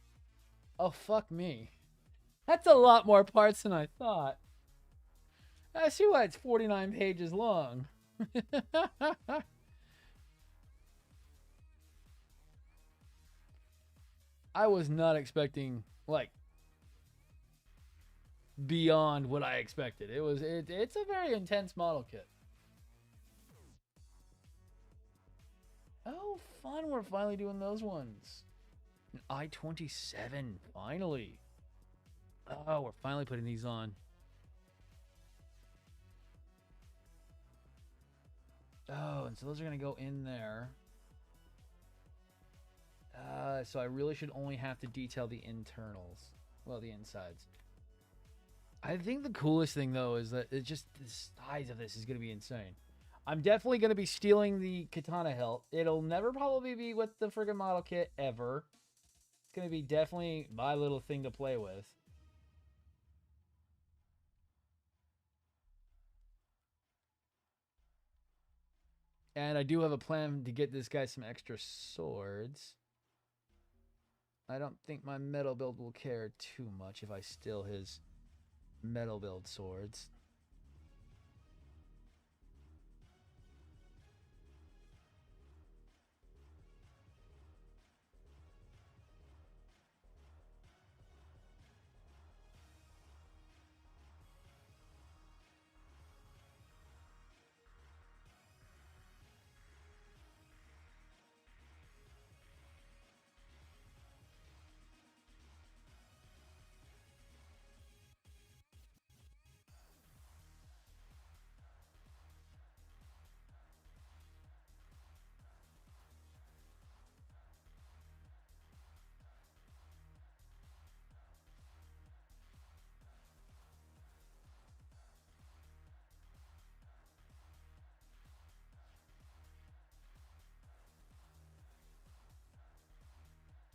oh, fuck me. That's a lot more parts than I thought. I see why it's 49 pages long. I was not expecting, like, beyond what I expected. It's a very intense model kit. Oh, fun. We're finally doing those ones. An I-27, finally. Oh, we're finally putting these on. Oh, and so those are going to go in there. So I really should only have to detail the internals. Well, the insides. I think the coolest thing, though, is that it's just the size of this is going to be insane. I'm definitely going to be stealing the katana hilt. It'll never probably be with the friggin' model kit ever. It's going to be definitely my little thing to play with. And I do have a plan to get this guy some extra swords. I don't think my metal build will care too much if I steal his metal build swords.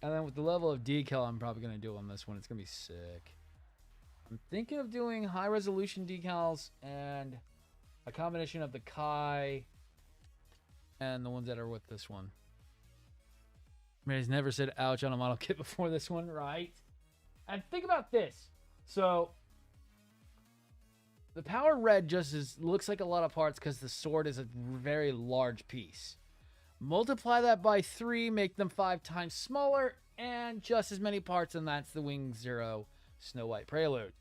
And then with the level of decal I'm probably going to do on this one, it's going to be sick. I'm thinking of doing high resolution decals and a combination of the Kai and the ones that are with this one. I mean, he's never said ouch on a model kit before this one, right? And think about this. So the power red just looks like a lot of parts because the sword is a very large piece. Multiply that by 3, make them 5 times smaller, and just as many parts, and that's the Wing Zero Snow White Prelude.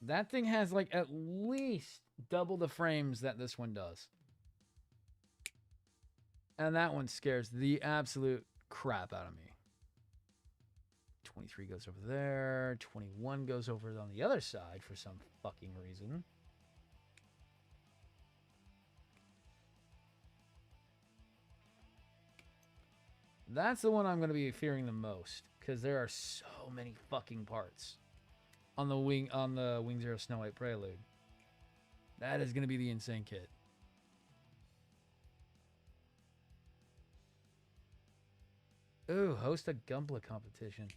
That thing has like at least double the frames that this one does. And that one scares the absolute crap out of me. 23 goes over there. 21 goes over on the other side for some fucking reason. That's the one I'm going to be fearing the most, because there are so many fucking parts on the Wing Zero Snow White Prelude. That is going to be the insane kit. Ooh, host a Gunpla competition.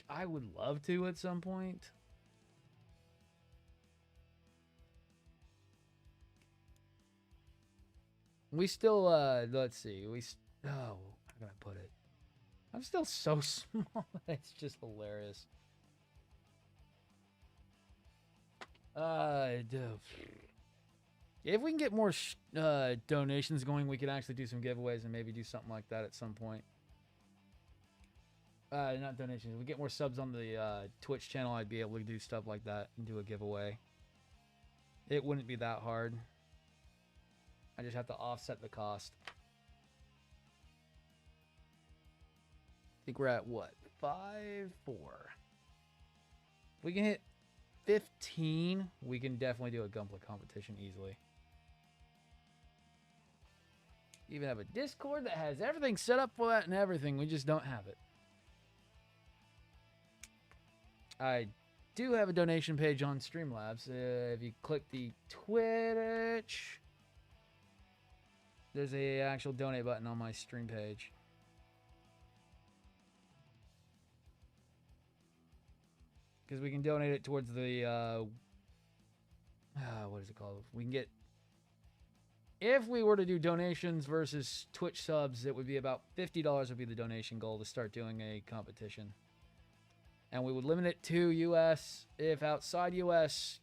I would love to at some point. We still, let's see. Oh, how can I put it? I'm still so small. It's just hilarious. If we can get more donations going, we could actually do some giveaways and maybe do something like that at some point. Not donations. If we get more subs on the Twitch channel, I'd be able to do stuff like that and do a giveaway. It wouldn't be that hard. I just have to offset the cost. I think we're at what? 5-4. If we can hit 15, we can definitely do a Gunpla competition easily. Even have a Discord that has everything set up for that and everything. We just don't have it. I do have a donation page on Streamlabs. If you click the Twitch, there's a actual donate button on my stream page. Because we can donate it towards the, what is it called? We can get, if we were to do donations versus Twitch subs, it would be about $50 would be the donation goal to start doing a competition. And we would limit it to US. If outside US,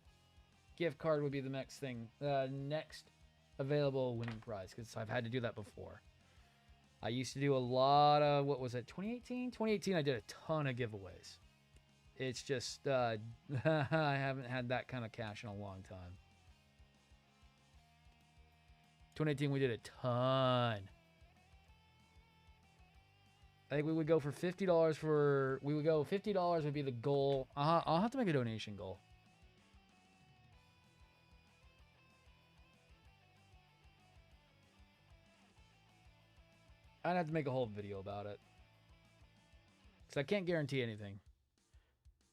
gift card would be the next thing. Next available winning prize, because I've had to do that before. I used to do a lot of, what was it, 2018? 2018, I did a ton of giveaways. It's just, I haven't had that kind of cash in a long time. 2018, we did a ton. I think we would go for $50 for... We would go $50 would be the goal. I'll have to make a donation goal. I'd have to make a whole video about it. Because I can't guarantee anything.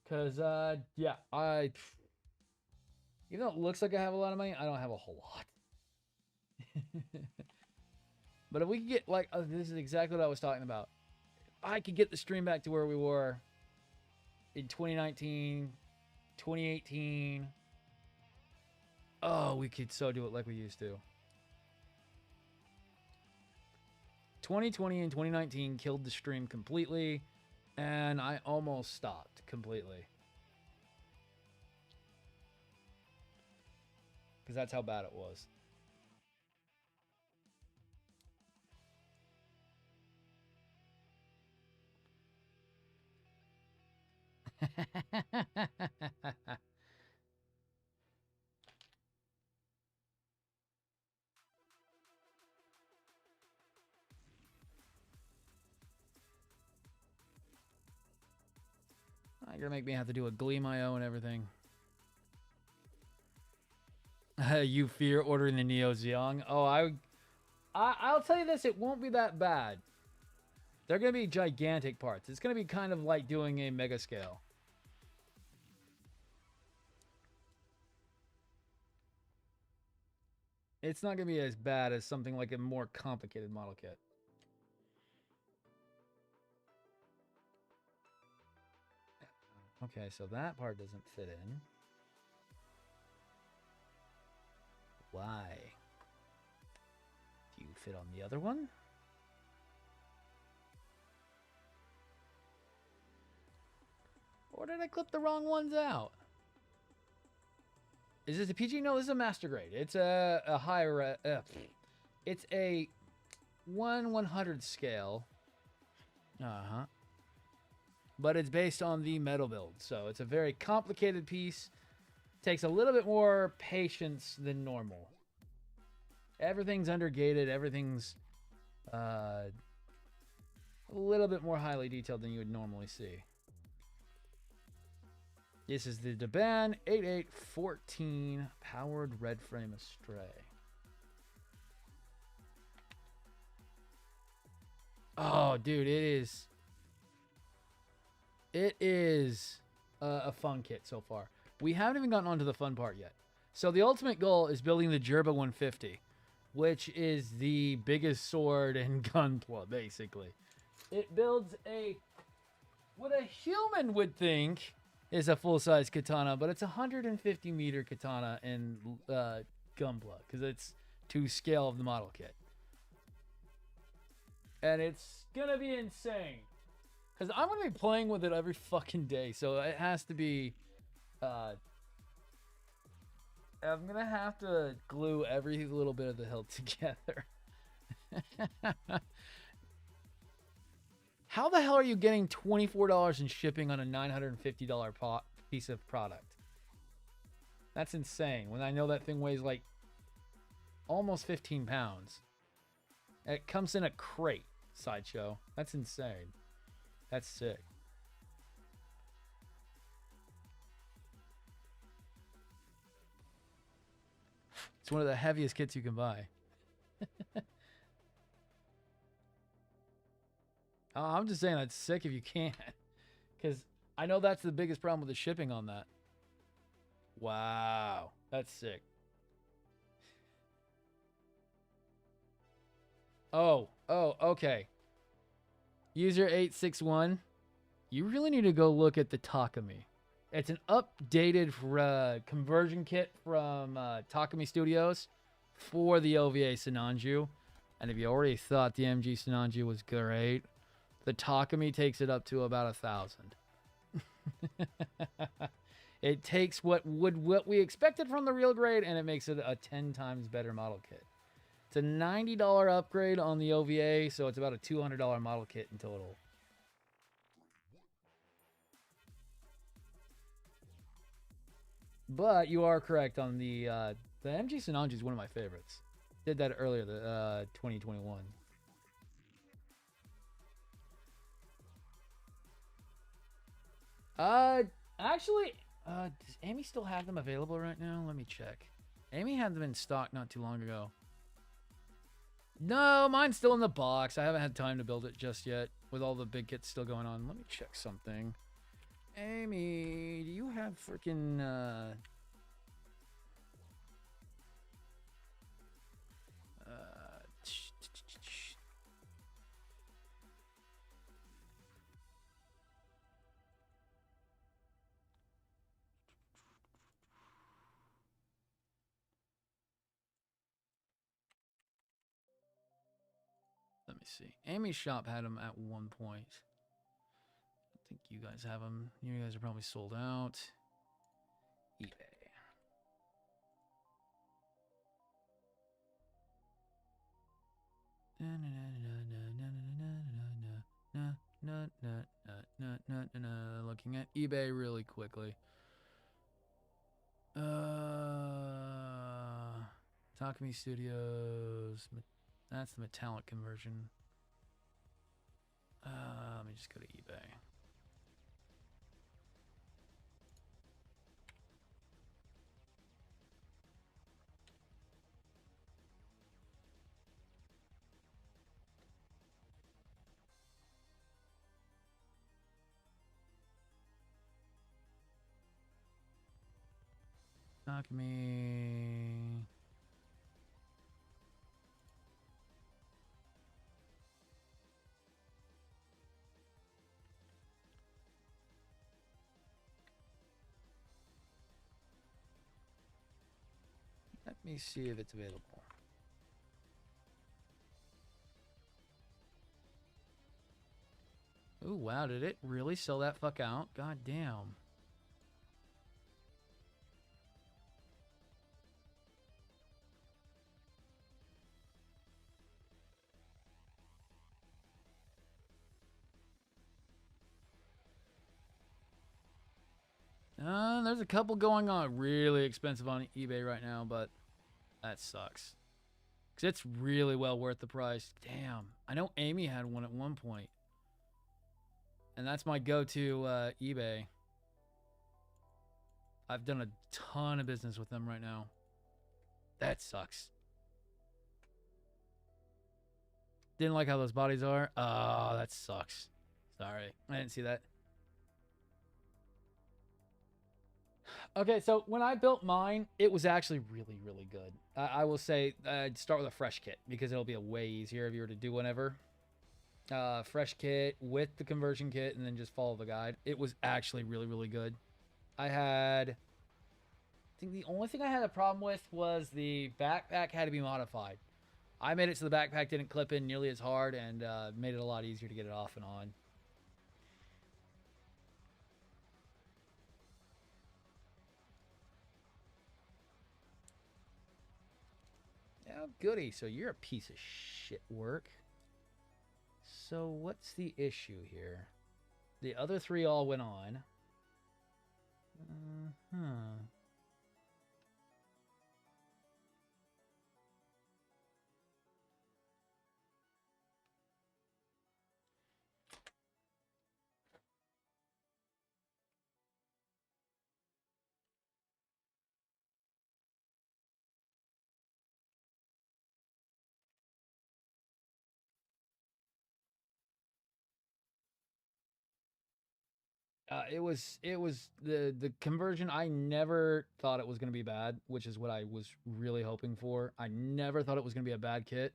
Because, yeah, even though it looks like I have a lot of money, I don't have a whole lot. But if we could get, like, this is exactly what I was talking about. I could get the stream back to where we were in 2019, 2018. Oh, we could so do it like we used to. 2020 and 2019 killed the stream completely, and I almost stopped completely. Because that's how bad it was. You're gonna make me have to do a Gleam.io and everything. You fear ordering the Neo Zeong? Oh, I'll tell you this, it won't be that bad. They're gonna be gigantic parts. It's gonna be kind of like doing a mega scale. It's not gonna be as bad as something like a more complicated model kit. Okay, so that part doesn't fit in. Why? Do you fit on the other one? Or did I clip the wrong ones out? Is this a PG? No, this is a master grade. It's a higher... it's a 1/100 scale. Uh-huh. But it's based on the metal build. So it's a very complicated piece. takes a little bit more patience than normal. Everything's undergated. Everything's a little bit more highly detailed than you would normally see. This is the daban 8814 powered red frame astray. Oh, dude, it is a fun kit so far. We haven't even gotten onto the fun part yet. So the ultimate goal is building the Jerba 150, which is the biggest sword in Gunpla, basically. It builds what a human would think is a full-size katana, but it's a 150-meter katana in Gunpla, because it's to scale of the model kit. And it's going to be insane. Because I'm going to be playing with it every fucking day, so it has to be... I'm going to have to glue every little bit of the hilt together. How the hell are you getting $24 in shipping on a $950 piece of product? That's insane. When I know that thing weighs like almost 15 pounds. It comes in a crate, Sideshow. That's insane. That's sick. It's one of the heaviest kits you can buy. I'm just saying that's sick if you can. Because I know that's the biggest problem with the shipping on that. Wow. That's sick. Oh, okay. User 861. You really need to go look at the Takumi. It's an updated conversion kit from Takumi Studios for the OVA Sinanju. And if you already thought the MG Sinanju was great, the Takumi takes it up to about 1,000. It takes what we expected from the real grade, and it makes it a 10 times better model kit. It's a $90 upgrade on the OVA, so it's about a $200 model kit in total. But you are correct on the MG Sinanju is one of my favorites. Did that earlier, the 2021. Actually, does Amy still have them available right now? Let me check. Amy had them in stock not too long ago. No, mine's still in the box. I haven't had time to build it just yet with all the big kits still going on. Let me check something. Amy, do you have freaking let me see. Amy's shop had them at one point. I think you guys have them. You guys are probably sold out. eBay. Looking at eBay really quickly. Takumi Studios. That's the metallic conversion. Let me just go to eBay. Takumi. Let me see if it's available. Oh, wow. Did it really sell that fuck out? God damn. There's a couple going on really expensive on eBay right now, but that sucks. Because it's really well worth the price. Damn. I know Amy had one at one point. And that's my go-to eBay. I've done a ton of business with them right now. That sucks. Didn't like how those bodies are. Oh, that sucks. Sorry. I didn't see that. Okay, so when I built mine, it was actually really, really good. I will say I'd start with a fresh kit because it'll be a way easier if you were to do whenever. Fresh kit with the conversion kit and then just follow the guide. It was actually really, really good. I think the only thing I had a problem with was the backpack had to be modified. I made it so the backpack didn't clip in nearly as hard and made it a lot easier to get it off and on. Yeah, goody. So you're a piece of shit work. So what's the issue here? The other three all went on. It was the conversion. I never thought it was going to be bad, which is what I was really hoping for. I never thought it was going to be a bad kit,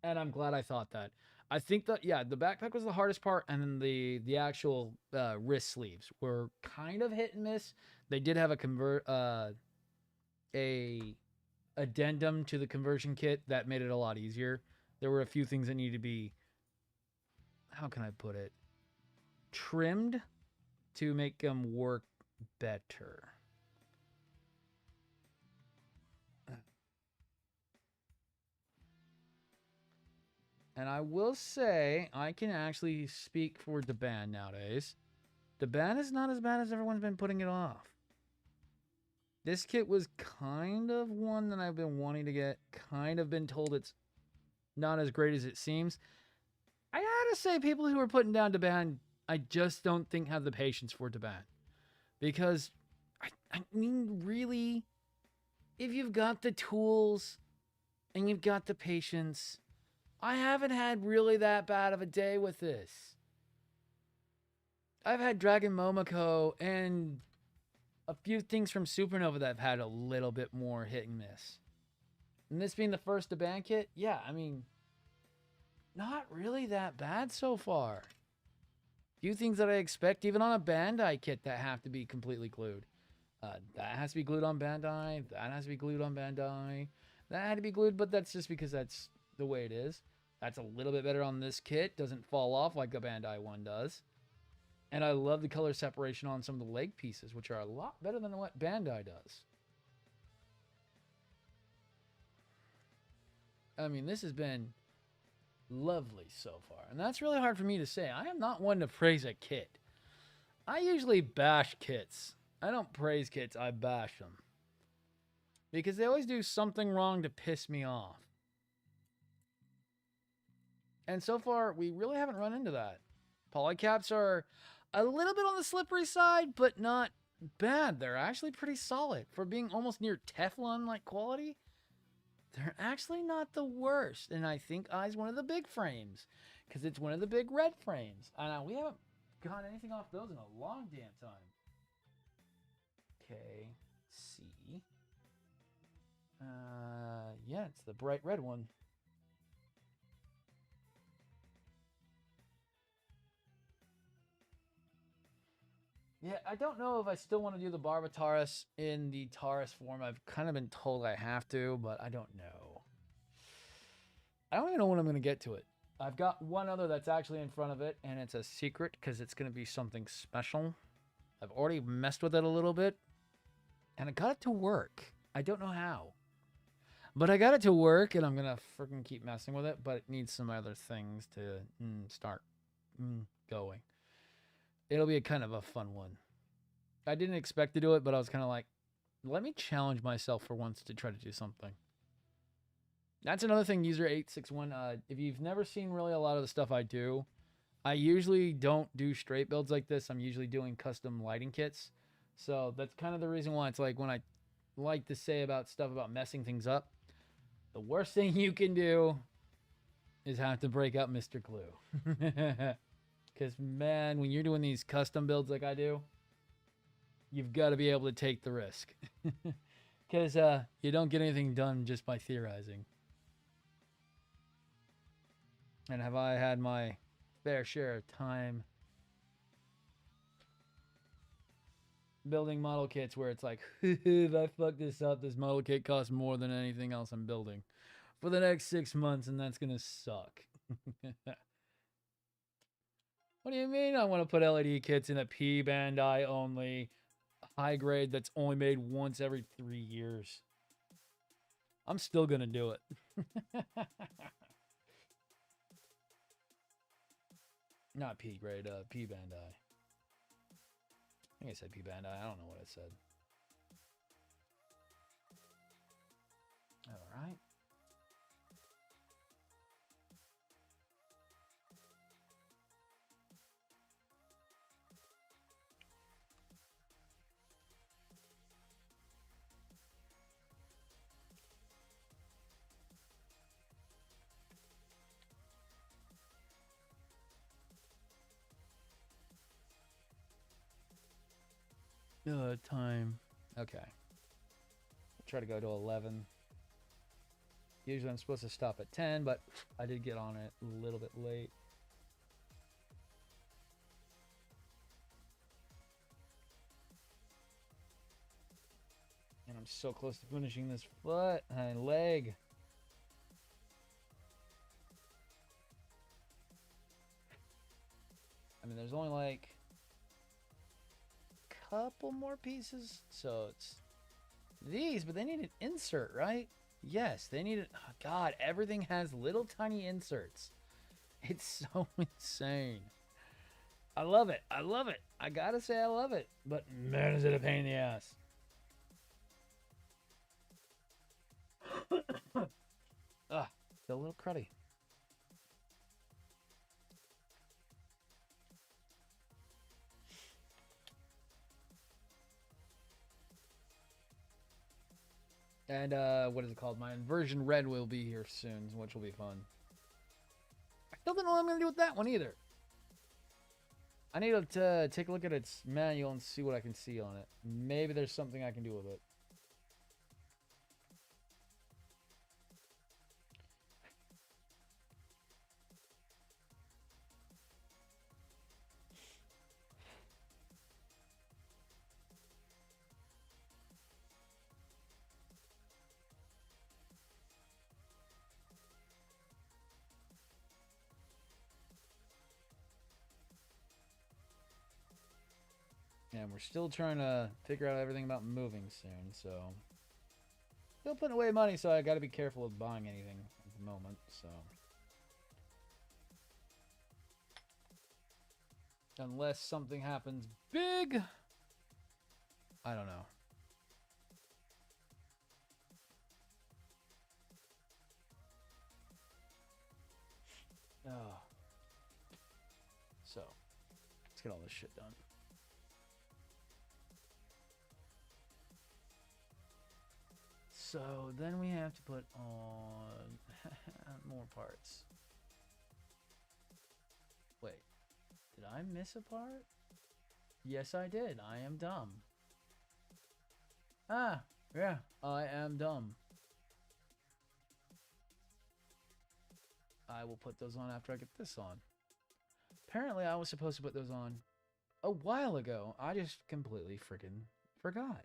and I'm glad I thought that. I think that yeah, the backpack was the hardest part, and then the actual wrist sleeves were kind of hit and miss. They did have a addendum to the conversion kit that made it a lot easier. There were a few things that needed to be, how can I put it, trimmed to make them work better. And I will say, I can actually speak for daban nowadays. Daban is not as bad as everyone's been putting it off. This kit was kind of one that I've been wanting to get, kind of been told it's not as great as it seems. I gotta say, people who are putting down daban, I just don't think have the patience for daban. Because, I mean, really, if you've got the tools and you've got the patience, I haven't had really that bad of a day with this. I've had Dragon Momoko and a few things from Supernova that have had a little bit more hit and miss. And this being the first daban kit, yeah, I mean, not really that bad so far. Few things that I expect, even on a Bandai kit, that have to be completely glued. That has to be glued on Bandai. That has to be glued on Bandai. That had to be glued, but that's just because that's the way it is. That's a little bit better on this kit. Doesn't fall off like a Bandai one does. And I love the color separation on some of the leg pieces, which are a lot better than what Bandai does. I mean, this has been lovely so far. And that's really hard for me to say. I am not one to praise a kit. I usually bash kits. I don't praise kits, I bash them. Because they always do something wrong to piss me off. And so far, we really haven't run into that. Polycaps are a little bit on the slippery side, but not bad. They're actually pretty solid. For being almost near Teflon-like quality, they're actually not the worst. And I think I's one of the big frames, because it's one of the big red frames. And we haven't gotten anything off those in a long damn time. Okay, C. Yeah, it's the bright red one. Yeah, I don't know if I still want to do the Barbataurus in the Taurus form. I've kind of been told I have to, but I don't know. I don't even know when I'm going to get to it. I've got one other that's actually in front of it, and it's a secret because it's going to be something special. I've already messed with it a little bit, and I got it to work. I don't know how. But I got it to work, and I'm going to freaking keep messing with it, but it needs some other things to start going. It'll be a kind of a fun one. I didn't expect to do it, but I was kind of like, let me challenge myself for once to try to do something. That's another thing, user 861. If you've never seen really a lot of the stuff I do, I usually don't do straight builds like this. I'm usually doing custom lighting kits. So that's kind of the reason why it's like when I like to say about stuff about messing things up, the worst thing you can do is have to break up Mr. Glue. Because, man, when you're doing these custom builds like I do, you've got to be able to take the risk. Because you don't get anything done just by theorizing. And have I had my fair share of time building model kits where it's like, if I fuck this up, this model kit costs more than anything else I'm building for the next 6 months, and that's gonna suck. What do you mean I want to put LED kits in a P Bandai only high grade that's only made once every 3 years? I'm still gonna do it. Not P grade, P Bandai. I think I said P Bandai. I don't know what I said. All right. Time. Okay. I'll try to go to 11. Usually I'm supposed to stop at 10, but I did get on it a little bit late. And I'm so close to finishing this foot and leg. I mean, there's only like a couple more pieces. So it's these, but they need an insert, right? Yes, they need it. Oh, God, everything has little tiny inserts. It's so insane. I love it. I love it. I gotta say I love it. But man, is it a pain in the ass. Ah, feel a little cruddy. And what is it called? My inversion red will be here soon, which will be fun. I still don't know what I'm gonna do with that one either. I need to take a look at its manual and see what I can see on it. Maybe there's something I can do with it. And we're still trying to figure out everything about moving soon, so still putting away money, so I got to be careful of buying anything at the moment. So unless something happens big, I don't know. Oh. So let's get all this shit done. So then we have to put on more parts. Wait, did I miss a part? Yes, I did. I am dumb. Ah, yeah, I am dumb. I will put those on after I get this on. Apparently, I was supposed to put those on a while ago. I just completely freaking forgot.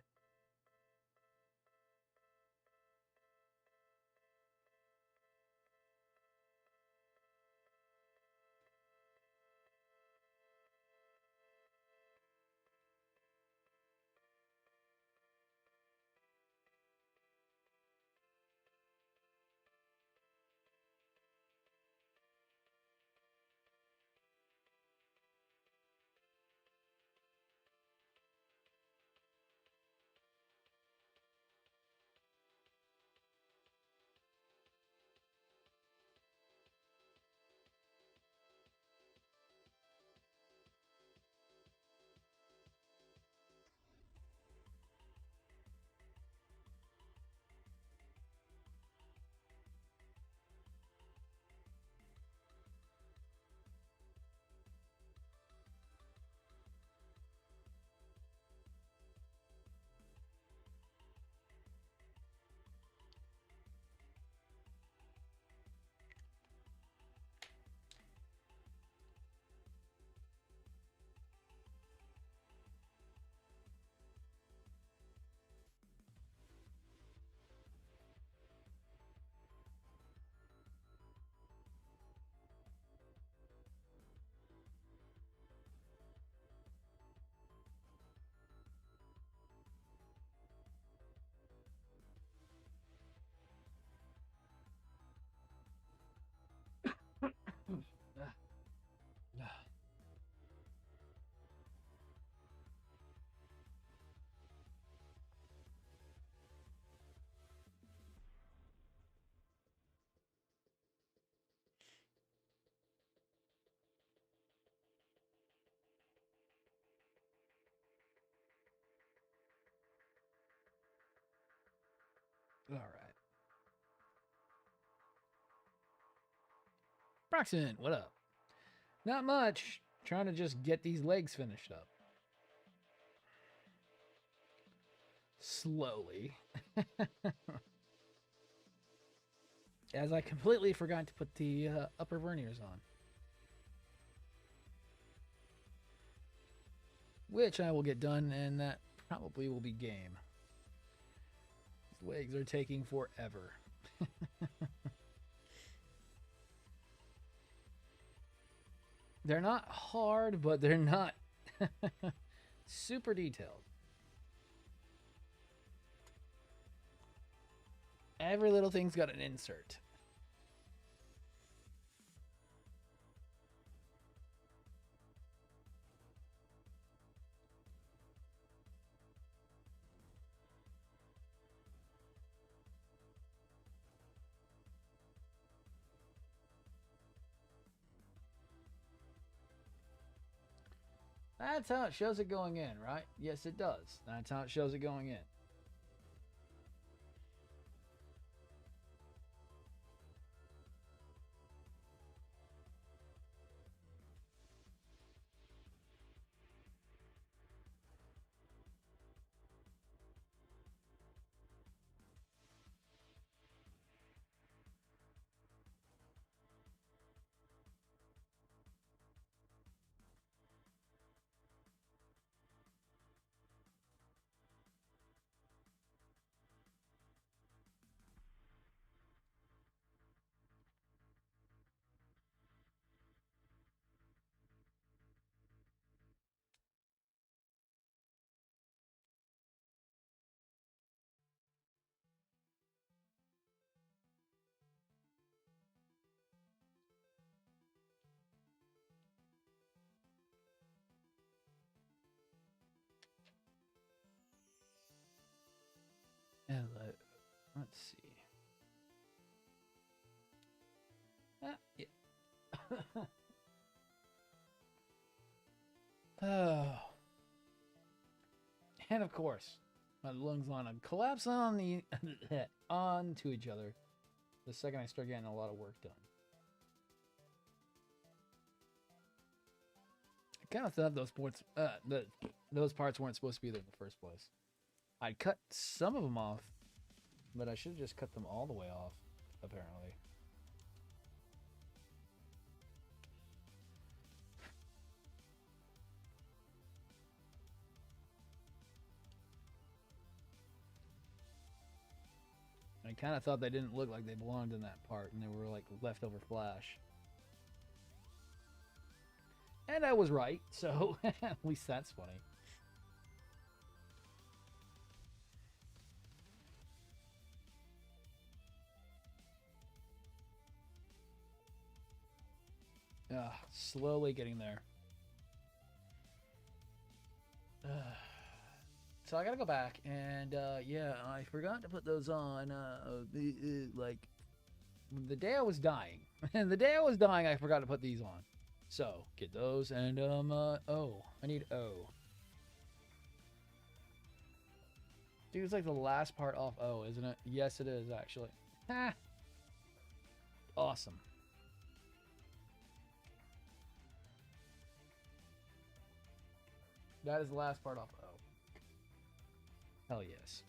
Proxen, what up? Not much. Trying to just get these legs finished up. Slowly. As I completely forgot to put the upper verniers on. Which I will get done, and that probably will be game. These legs are taking forever. They're not hard, but they're not super detailed. Every little thing's got an insert. That's how it shows it going in, right? Yes, it does. That's how it shows it going in. Hello. Let's see. Yeah. Oh. And of course, my lungs want to collapse on the onto each other the second I start getting a lot of work done. I kind of thought those parts weren't supposed to be there in the first place. I cut some of them off, but I should have just cut them all the way off, apparently. I kind of thought they didn't look like they belonged in that part, and they were like leftover flash. And I was right, so at least that's funny. Slowly getting there. So I gotta go back, and yeah, I forgot to put those on. Like the day I was dying, and the day I was dying, I forgot to put these on. So get those, and O. I need O. Dude, it's like the last part off O, isn't it? Yes, it is actually. Ha! Awesome. That is the last part off O. Hell yes.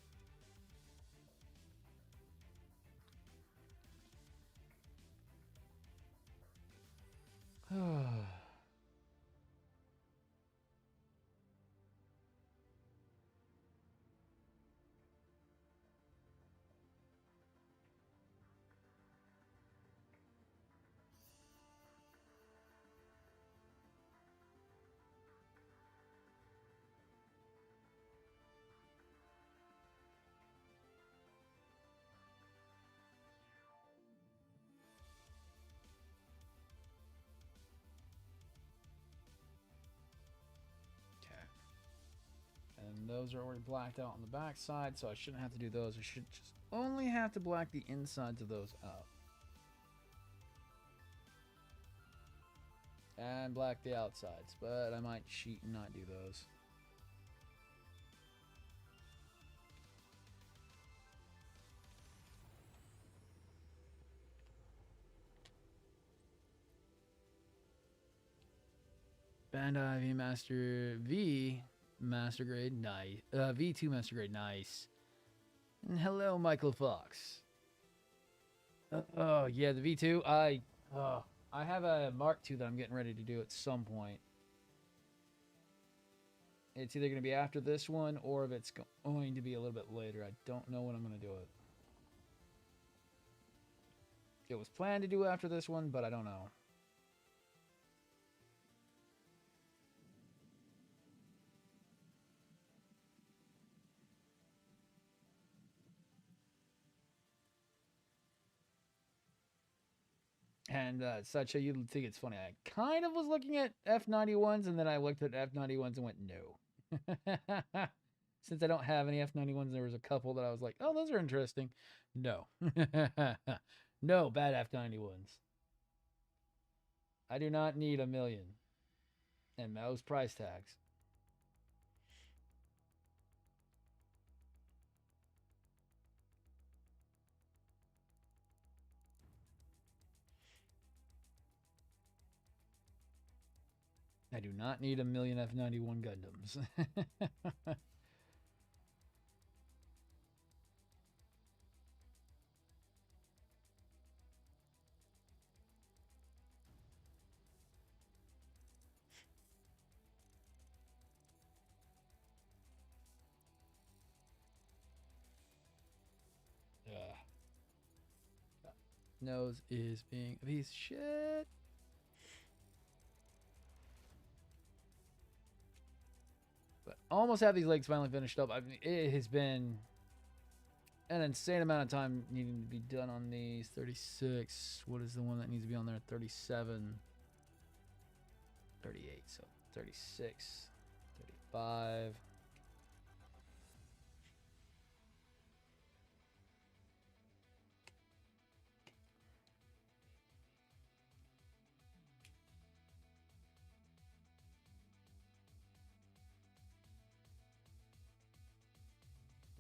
And those are already blacked out on the back side, so I shouldn't have to do those. I should just only have to black the insides of those out. And black the outsides, but I might cheat and not do those. Bandai V Master V Master Grade, nice. V2 Master Grade, nice. And hello, Michael Fox. Oh yeah, the V2. I have a Mark II that I'm getting ready to do at some point. It's either going to be after this one or if it's going to be a little bit later. I don't know when I'm going to do it. It was planned to do after this one, but I don't know. And such a, you'd think it's funny. I kind of was looking at F91s, and then I looked at F91s and went, no. Since I don't have any F91s, there was a couple that I was like, oh, those are interesting. No. No bad F91s. I do not need $1 million. And those price tags. I do not need $1 million F91 Gundams. Nose is being a piece of shit. But almost have these legs finally finished up. I mean, it has been an insane amount of time needing to be done on these. 36. What is the one that needs to be on there? 37. 38. So 36. 35.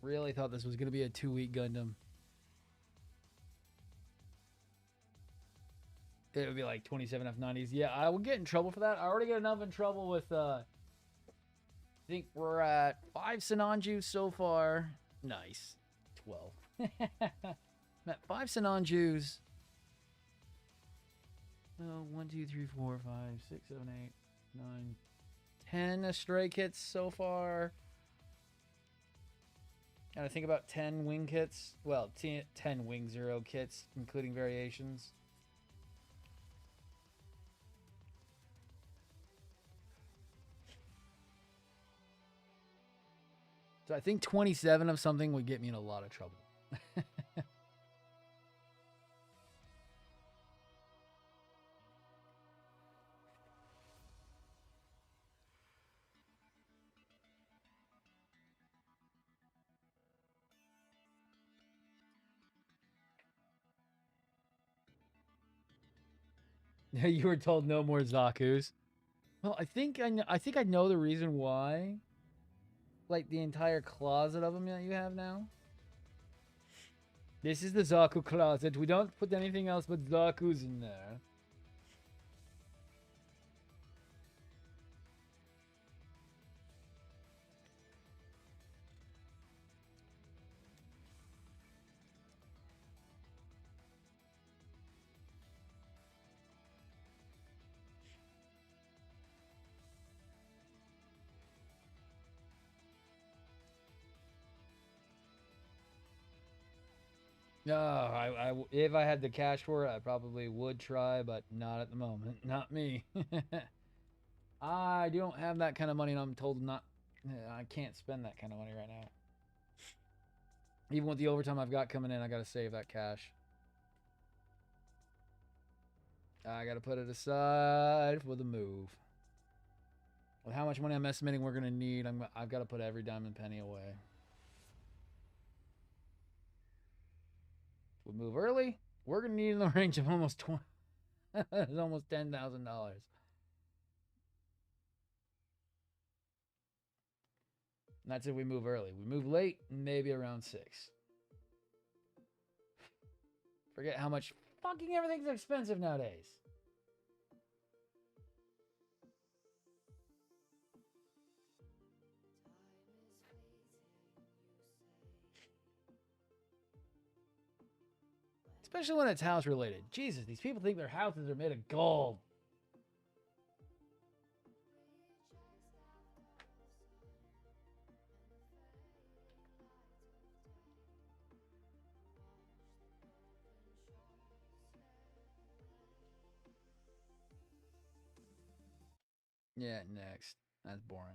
Really thought this was going to be a 2-week Gundam. It would be like 27 F90s. Yeah, I would get in trouble for that. I already get enough in trouble with, I think we're at 5 Sinanju so far. Nice. 12. I'm at 5 Sinanjus. Oh, 1, 2, 3, 4, 5, 6, 7, 8, 9, 10 astray kits so far. And I think about 10 wing kits. Well, 10 wing zero kits, including variations. So I think 27 of something would get me in a lot of trouble. You were told no more Zaku's. Well, I think I know the reason why. Like the entire closet of them that you have now. This is the Zaku closet. We don't put anything else but Zaku's in there. No, if I had the cash for it, I probably would try, but not at the moment. Not me. I don't have that kind of money, and I'm told not. I can't spend that kind of money right now. Even with the overtime I've got coming in, I got to save that cash. I got to put it aside for the move. With how much money I'm estimating we're going to need, I've got to put every dime and penny away. If we move early, we're going to need in the range of almost almost $10,000. That's if we move early. We move late, maybe around 6. Forget how much fucking everything's expensive nowadays. Especially when it's house related. Jesus, these people think their houses are made of gold. Yeah, next. That's boring.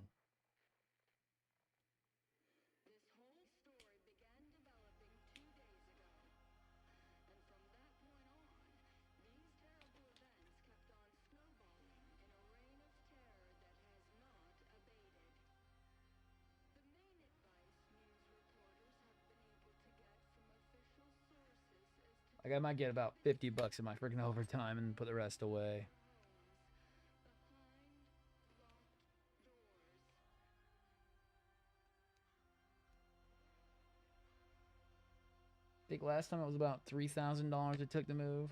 Like, I might get about $50 in my freaking overtime and put the rest away. I think last time it was about $3,000 it took to move.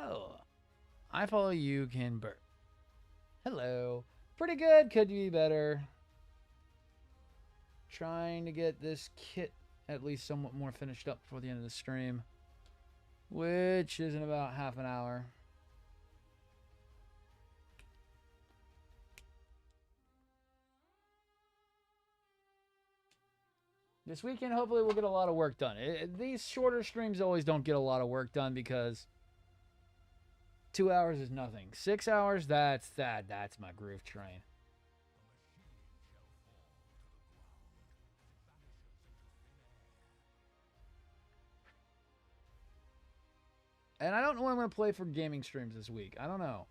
Oh, I follow you, Kinbert. Hello. Pretty good. Could be better. Trying to get this kit at least somewhat more finished up before the end of the stream, which is in about half an hour. This weekend, hopefully, we'll get a lot of work done. These shorter streams always don't get a lot of work done because 2 hours is nothing. 6 hours, that's my groove train. And I don't know what I'm going to play for gaming streams this week. I don't know.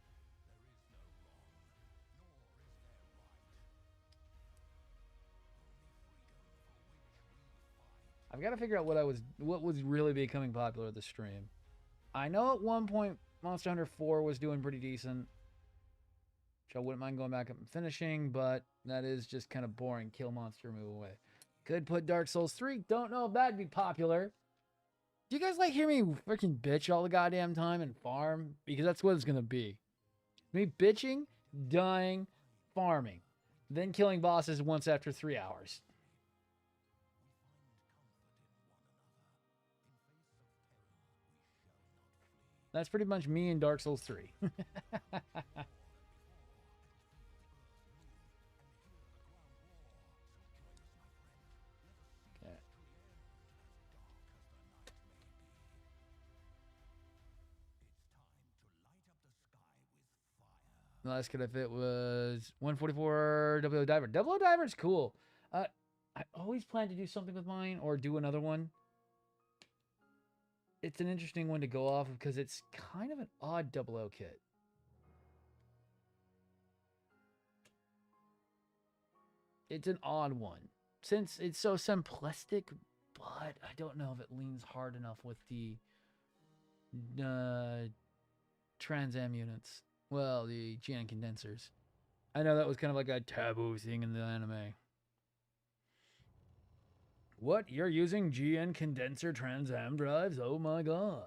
I've got to figure out what was really becoming popular with the stream. I know at one point Monster Hunter 4 was doing pretty decent, which I wouldn't mind going back up and finishing, but that is just kind of boring. Kill monster, move away. Could put Dark Souls 3. Don't know if that'd be popular. Do you guys like hear me freaking bitch all the goddamn time and farm? Because that's what it's going to be. Me bitching, dying, farming, then killing bosses once after 3 hours. That's pretty much me in Dark Souls 3. The last kit I fit was 144 WO Diver. WO Diver is cool. I always plan to do something with mine or do another one. It's an interesting one to go off of because it's kind of an odd 00 kit. It's an odd one since it's so simplistic, but I don't know if it leans hard enough with the Trans Am units. Well, the GN condensers. I know that was kind of like a taboo thing in the anime. What? You're using GN condenser Trans Am drives? Oh my god.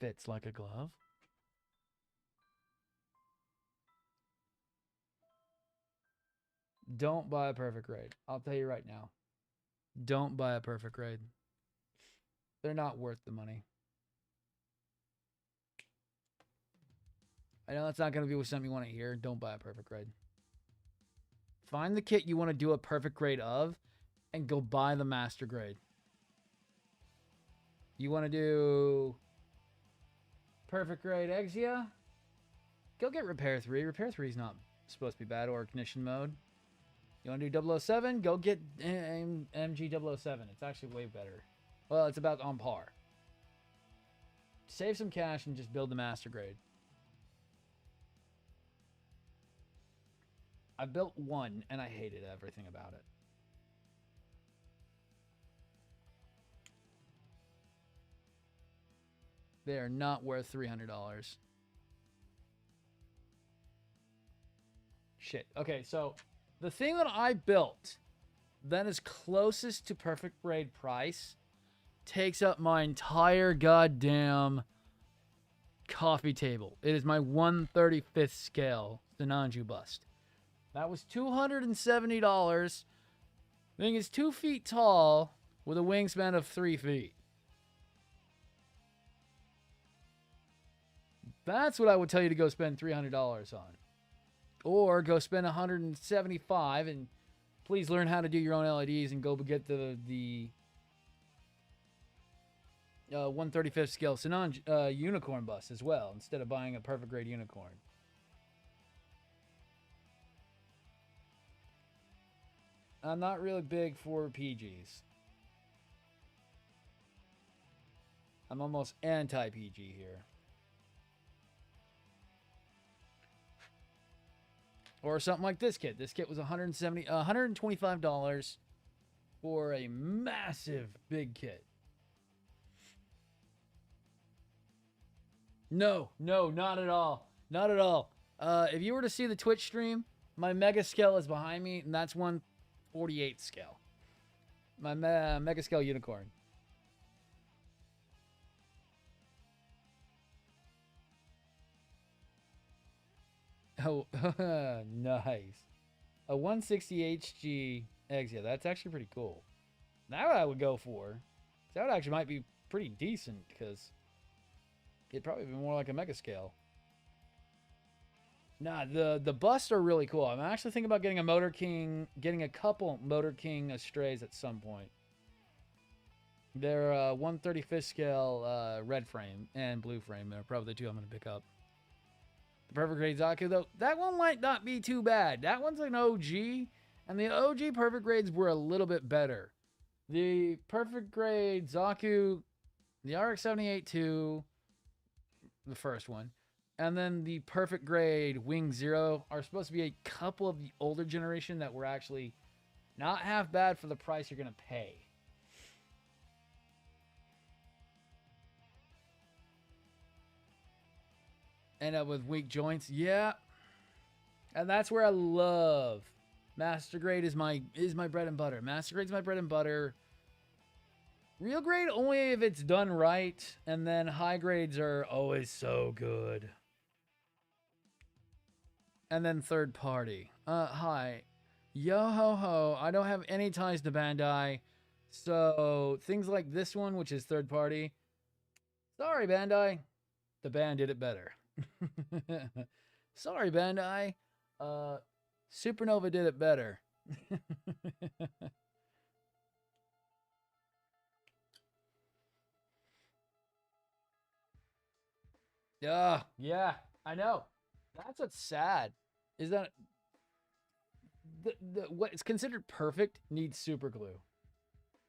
fits like a glove. Don't buy a perfect grade. I'll tell you right now. Don't buy a perfect grade. They're not worth the money. I know that's not going to be something you want to hear. Don't buy a perfect grade. Find the kit you want to do a perfect grade of and go buy the master grade. You want to do perfect grade Exia? Go get Repair 3. Repair 3 is not supposed to be bad, or Ignition Mode. You want to do 007? Go get MG 007. It's actually way better. Well, it's about on par. Save some cash and just build the master grade. I built one and I hated everything about it. They are not worth $300. Shit. Okay, so the thing that I built that is closest to perfect grade price takes up my entire goddamn coffee table. It is my 1/35th scale Sinanju bust. That was $270. The thing is 2 feet tall with a wingspan of 3 feet. That's what I would tell you to go spend $300 on. Or go spend $175 and please learn how to do your own LEDs and go get the 1/35th scale Sinan unicorn bus as well, instead of buying a perfect grade unicorn. I'm not really big for PGs. I'm almost anti-PG here. Or something like this kit. This kit was $125 for a massive big kit. No, not at all. Not at all. If you were to see the Twitch stream, my mega scale is behind me, and that's 1/48 scale. My mega scale unicorn. Oh, nice. A 160 HG eggs. Yeah, that's actually pretty cool. That I would go for. That actually might be pretty decent because it'd probably be more like a mega scale. Nah, the busts are really cool. I'm actually thinking about getting a couple Motor King Astrays at some point. They're 1/35th scale red frame and blue frame. They're probably the two I'm going to pick up. The perfect grade Zaku, though, that one might not be too bad. That one's an OG, and the OG perfect grades were a little bit better. The perfect grade Zaku, the RX-78-2, the first one, and then the perfect grade Wing Zero are supposed to be a couple of the older generation that were actually not half bad for the price you're going to pay. End up with weak joints, yeah. And that's where I love Master Grade is my bread and butter. Master Grade's my bread and butter. Real grade only if it's done right, and then high grades are always so good. And then third party. Hi. Yo ho ho. I don't have any ties to Bandai. So things like this one, which is third party. Sorry, Bandai. The band did it better. Sorry, Bandai. Supernova did it better. Yeah, I know. That's what's sad. Is that what's considered perfect needs super glue.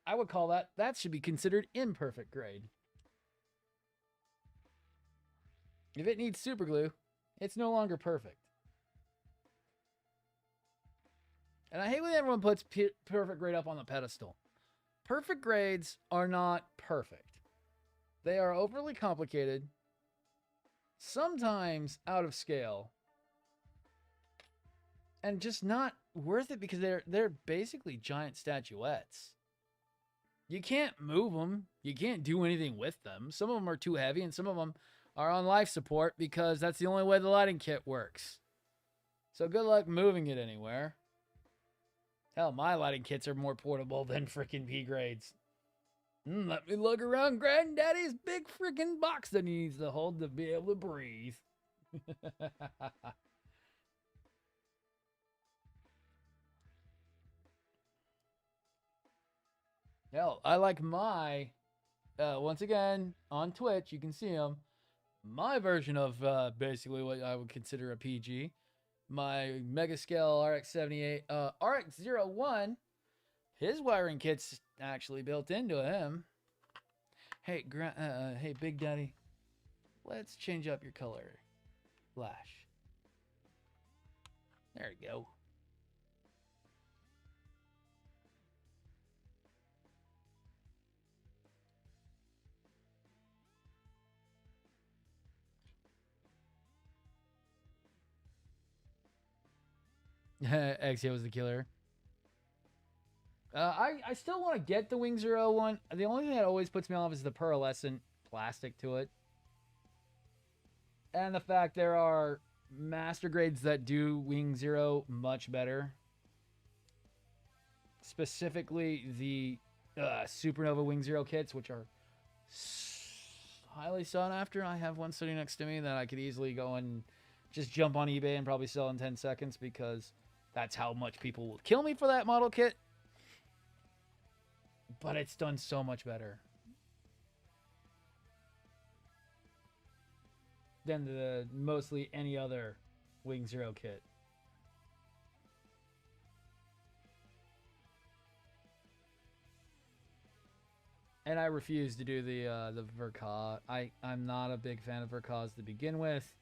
I would call that should be considered imperfect grade. If it needs super glue, it's no longer perfect. And I hate when everyone puts perfect grade up on the pedestal. Perfect grades are not perfect. They are overly complicated, sometimes out of scale, and just not worth it because they're basically giant statuettes. You can't move them. You can't do anything with them. Some of them are too heavy, and some of them are on life support because that's the only way the lighting kit works. So good luck moving it anywhere. Hell, my lighting kits are more portable than freaking P grades. Let me look around Granddaddy's big freaking box that he needs to hold to be able to breathe. Hell, I like my, once again, on Twitch, you can see him, my version of basically what I would consider a PG. My Mega Scale RX-78, RX-01, his wiring kit's actually built into him. Hey, hey, Big Daddy, let's change up your color. Flash. There we go. Exia was the killer. I still want to get the Wing Zero one. The only thing that always puts me off is the pearlescent plastic to it. And the fact there are master grades that do Wing Zero much better. Specifically the Supernova Wing Zero kits, which are highly sought after. I have one sitting next to me that I could easily go and just jump on eBay and probably sell in 10 seconds because that's how much people will kill me for that model kit. But it's done so much better than the mostly any other Wing Zero kit. And I refuse to do the Verka. I'm not a big fan of Verkas to begin with.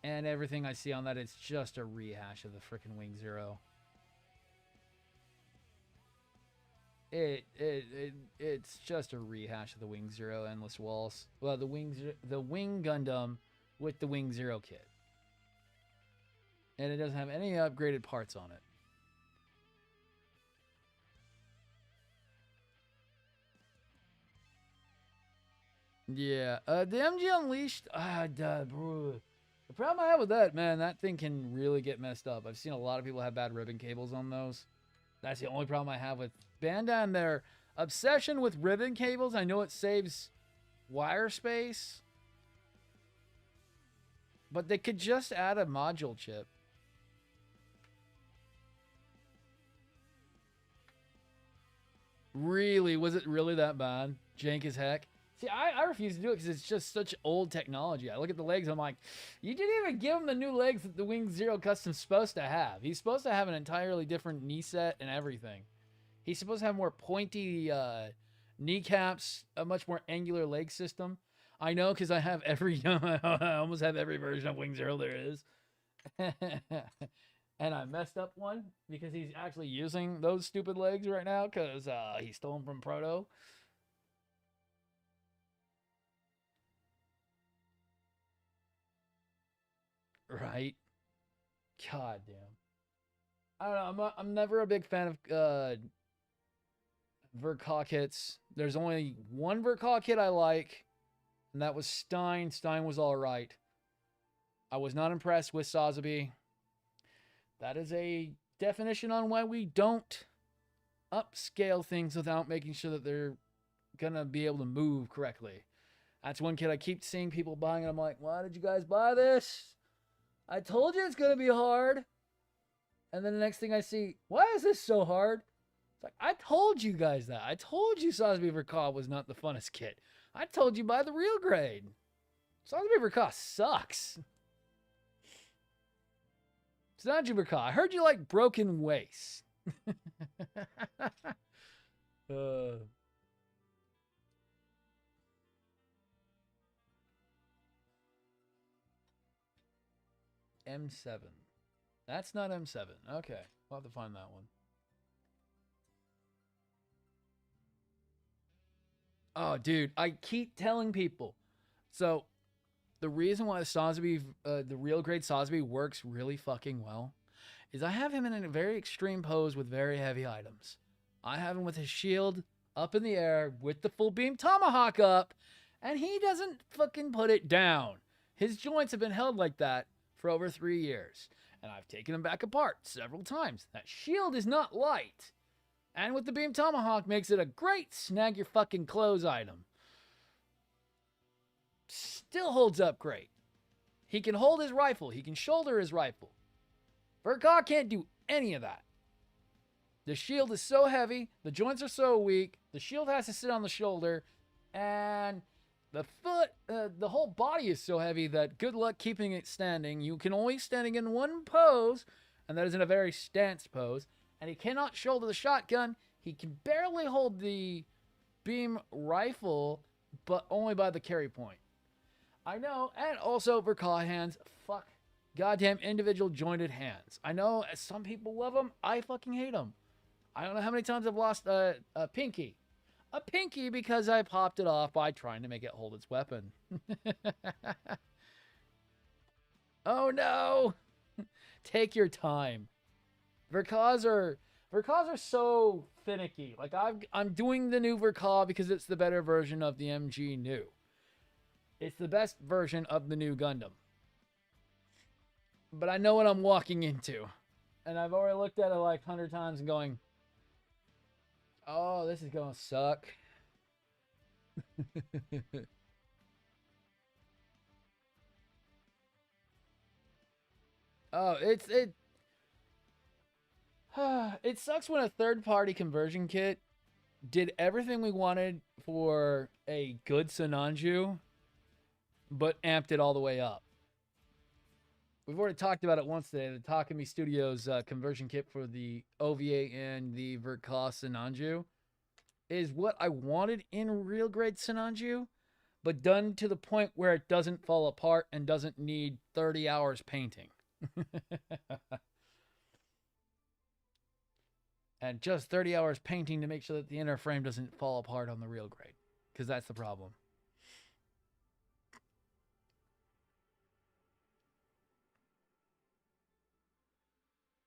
And everything I see on that, it's just a rehash of the frickin' Wing Zero. It's just a rehash of the Wing Zero Endless Waltz. Well, the Wing Gundam with the Wing Zero kit. And it doesn't have any upgraded parts on it. Yeah, the MG Unleashed, bro. The problem I have with that, man, that thing can really get messed up. I've seen a lot of people have bad ribbon cables on those. That's the only problem I have with Bandai and their obsession with ribbon cables. I know it saves wire space, but they could just add a module chip. Really? Was it really that bad? Jank as heck? See, I refuse to do it because it's just such old technology. I look at the legs, I'm like, you didn't even give him the new legs that the Wing Zero Custom's supposed to have. He's supposed to have an entirely different knee set and everything. He's supposed to have more pointy kneecaps, a much more angular leg system. I know because I have I almost have every version of Wing Zero there is. And I messed up one because he's actually using those stupid legs right now because he stole them from Proto. Right? God damn. I don't know. I'm never a big fan of Verka kits. There's only one Verka kit I like, and that was Stein. Stein was all right. I was not impressed with Sotheby. That is a definition on why we don't upscale things without making sure that they're gonna be able to move correctly. That's one kit I keep seeing people buying, and I'm like, why did you guys buy this? I told you it's gonna be hard. And then the next thing I see, why is this so hard? It's like, I told you guys that. I told you Sotheby Verka was not the funnest kit. I told you buy the real grade. Sotheby Verka sucks. It's not Verka. I heard you like Broken Waste. M7. That's not M7. Okay. We'll have to find that one. Oh, dude. I keep telling people. So, the reason why Sotheby, the real grade Sotheby works really fucking well is I have him in a very extreme pose with very heavy items. I have him with his shield up in the air with the full beam tomahawk up, and he doesn't fucking put it down. His joints have been held like that for over 3 years, and I've taken them back apart several times. That shield is not light, and with the beam tomahawk makes it a great snag your fucking clothes item. Still holds up great. He can hold his rifle. He can shoulder his rifle. Verkaw can't do any of that. The shield is so heavy. The joints are so weak. The shield has to sit on the shoulder. And the foot, the whole body is so heavy that good luck keeping it standing. You can only standing in one pose, and that is in a very stance pose. And he cannot shoulder the shotgun. He can barely hold the beam rifle, but only by the carry point. I know, and also Verkaw hands, fuck, goddamn individual jointed hands. I know some people love them. I fucking hate them. I don't know how many times I've lost a pinky. A pinky because I popped it off by trying to make it hold its weapon. Oh no! Take your time. Verkaws are so finicky. Like I'm doing the new Verkaw because it's the better version of the MG new. It's the best version of the new Gundam. But I know what I'm walking into. And I've already looked at it like 100 times and going, oh, this is going to suck. Oh, it sucks when a third-party conversion kit did everything we wanted for a good Sinanju, but amped it all the way up. We've already talked about it once today. The Takumi Studios conversion kit for the OVA and the Verkaw Sinanju is what I wanted in real grade Sinanju, but done to the point where it doesn't fall apart and doesn't need 30 hours painting. And just 30 hours painting to make sure that the inner frame doesn't fall apart on the real grade, because that's the problem.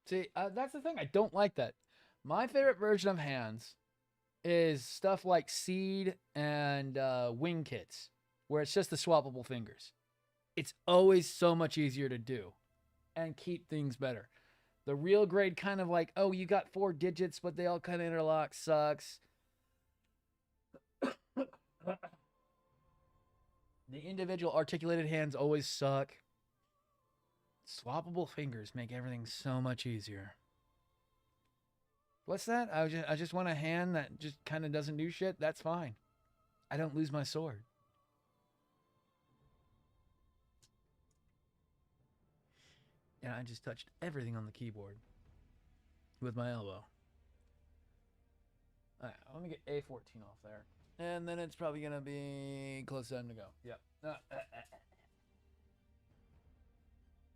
See, that's the thing. I don't like that. My favorite version of hands is stuff like Seed and wing kits, where it's just the swappable fingers. It's always so much easier to do and keep things better. The real grade kind of like, oh, you got 4 digits, but they all kind of interlock, sucks. The individual articulated hands always suck. Swappable fingers make everything so much easier. What's that? I just want a hand that just kind of doesn't do shit. That's fine. I don't lose my sword. And I just touched everything on the keyboard with my elbow. All right, let me get A14 off there. And then it's probably going to be close time to go. Yep.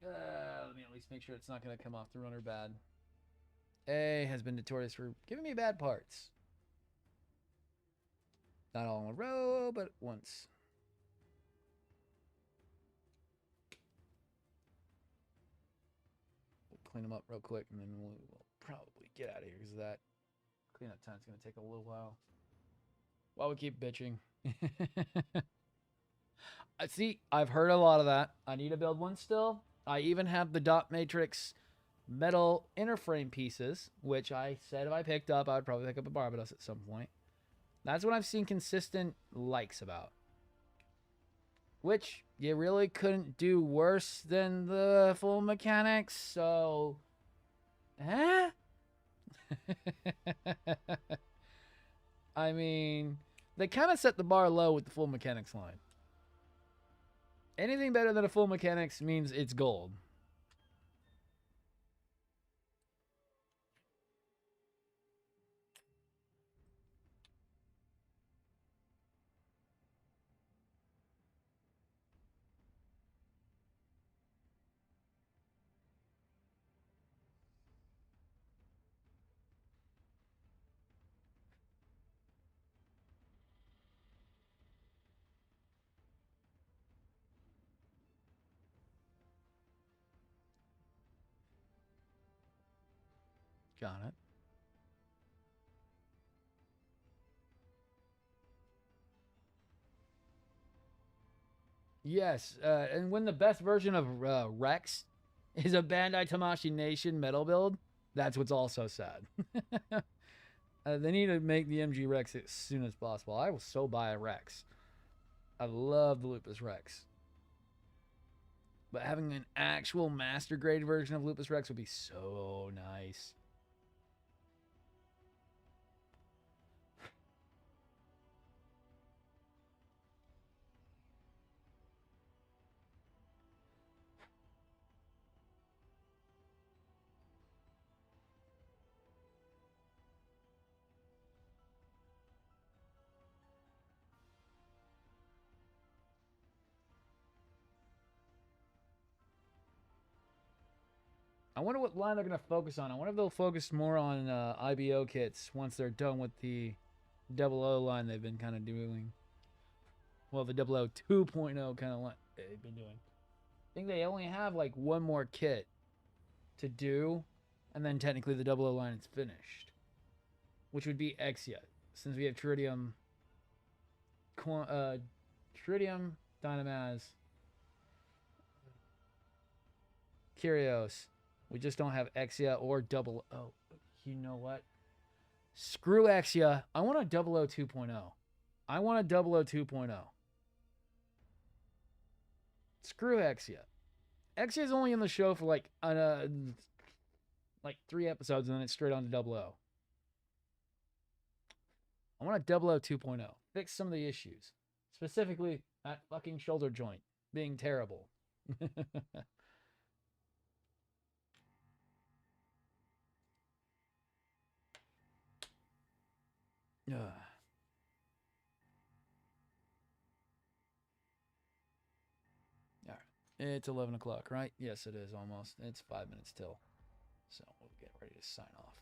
Let me at least make sure it's not going to come off the runner bad. A has been notorious for giving me bad parts. Not all in a row, but once. We'll clean them up real quick, and then we'll probably get out of here, because that cleanup time is going to take a little while. While we keep bitching. See, I've heard a lot of that. I need to build one still. I even have the dot matrix metal inner frame pieces, which I said if I picked up, I would probably pick up a Barbados at some point. That's what I've seen consistent likes about. Which you really couldn't do worse than the full mechanics, so... I mean, they kind of set the bar low with the full mechanics line. Anything better than a full mechanics means it's gold. Got it. Yes, and when the best version of Rex is a Bandai Tamashii Nation metal build, that's what's also sad. They need to make the MG Rex as soon as possible. I will so buy a Rex. I love the Lupus Rex. But having an actual master grade version of Lupus Rex would be so nice. I wonder what line they're going to focus on. I wonder if they'll focus more on IBO kits once they're done with the 00 line they've been kind of doing. Well, the 00 2.0 kind of line they've been doing. I think they only have like one more kit to do, and then technically the 00 line is finished, which would be Exia, since we have Tritium, Dynamaz, Kyrios. We just don't have Exia or 00. You know what? Screw Exia. I want a 00 2.0. I want a 00 2.0. Screw Exia. Exia is only in the show for like 3 episodes, and then it's straight on to 00. I want a 00 2.0. Fix some of the issues. Specifically, that fucking shoulder joint being terrible. All right. It's 11 o'clock, right? Yes, it is almost. It's 5 minutes till. So we'll get ready to sign off.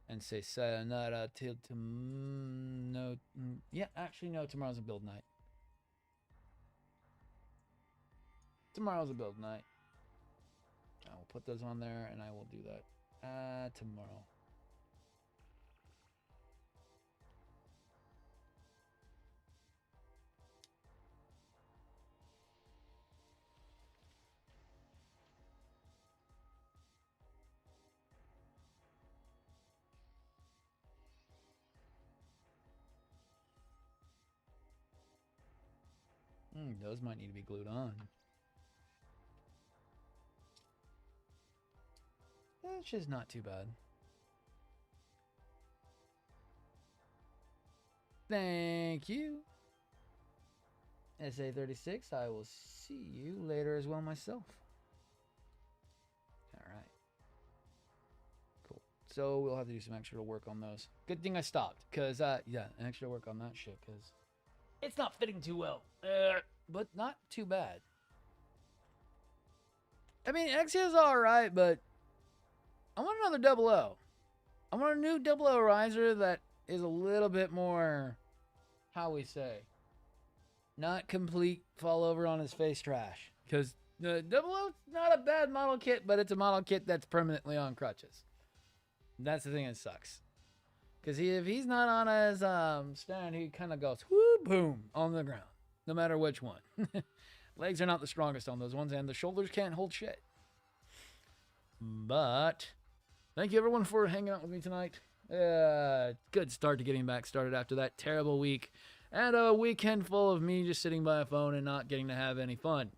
And say sayonara till tomorrow. Yeah, actually, no. Tomorrow's a build night. Tomorrow's a build night. I will put those on there, and I will do that tomorrow. Those might need to be glued on. That's just not too bad. Thank you. SA36, I will see you later as well myself. Alright. Cool. So we'll have to do some extra work on those. Good thing I stopped, because, yeah, extra work on that shit, because it's not fitting too well. But not too bad. I mean, Exia's alright, but I want another 00. I want a new 00 riser that is a little bit more, how we say, not complete fall over on his face trash. Because the 00's not a bad model kit, but it's a model kit that's permanently on crutches. That's the thing that sucks. Because if he's not on his stand, he kind of goes, whoo, boom, on the ground. No matter which one. Legs are not the strongest on those ones, and the shoulders can't hold shit. But thank you, everyone, for hanging out with me tonight. Good start to getting back started after that terrible week. And a weekend full of me just sitting by a phone and not getting to have any fun.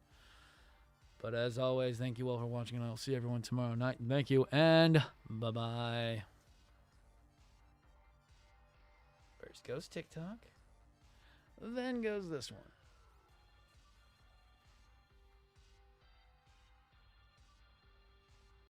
But as always, thank you all for watching, and I'll see everyone tomorrow night. Thank you, and bye-bye. First goes TikTok. Then goes this one.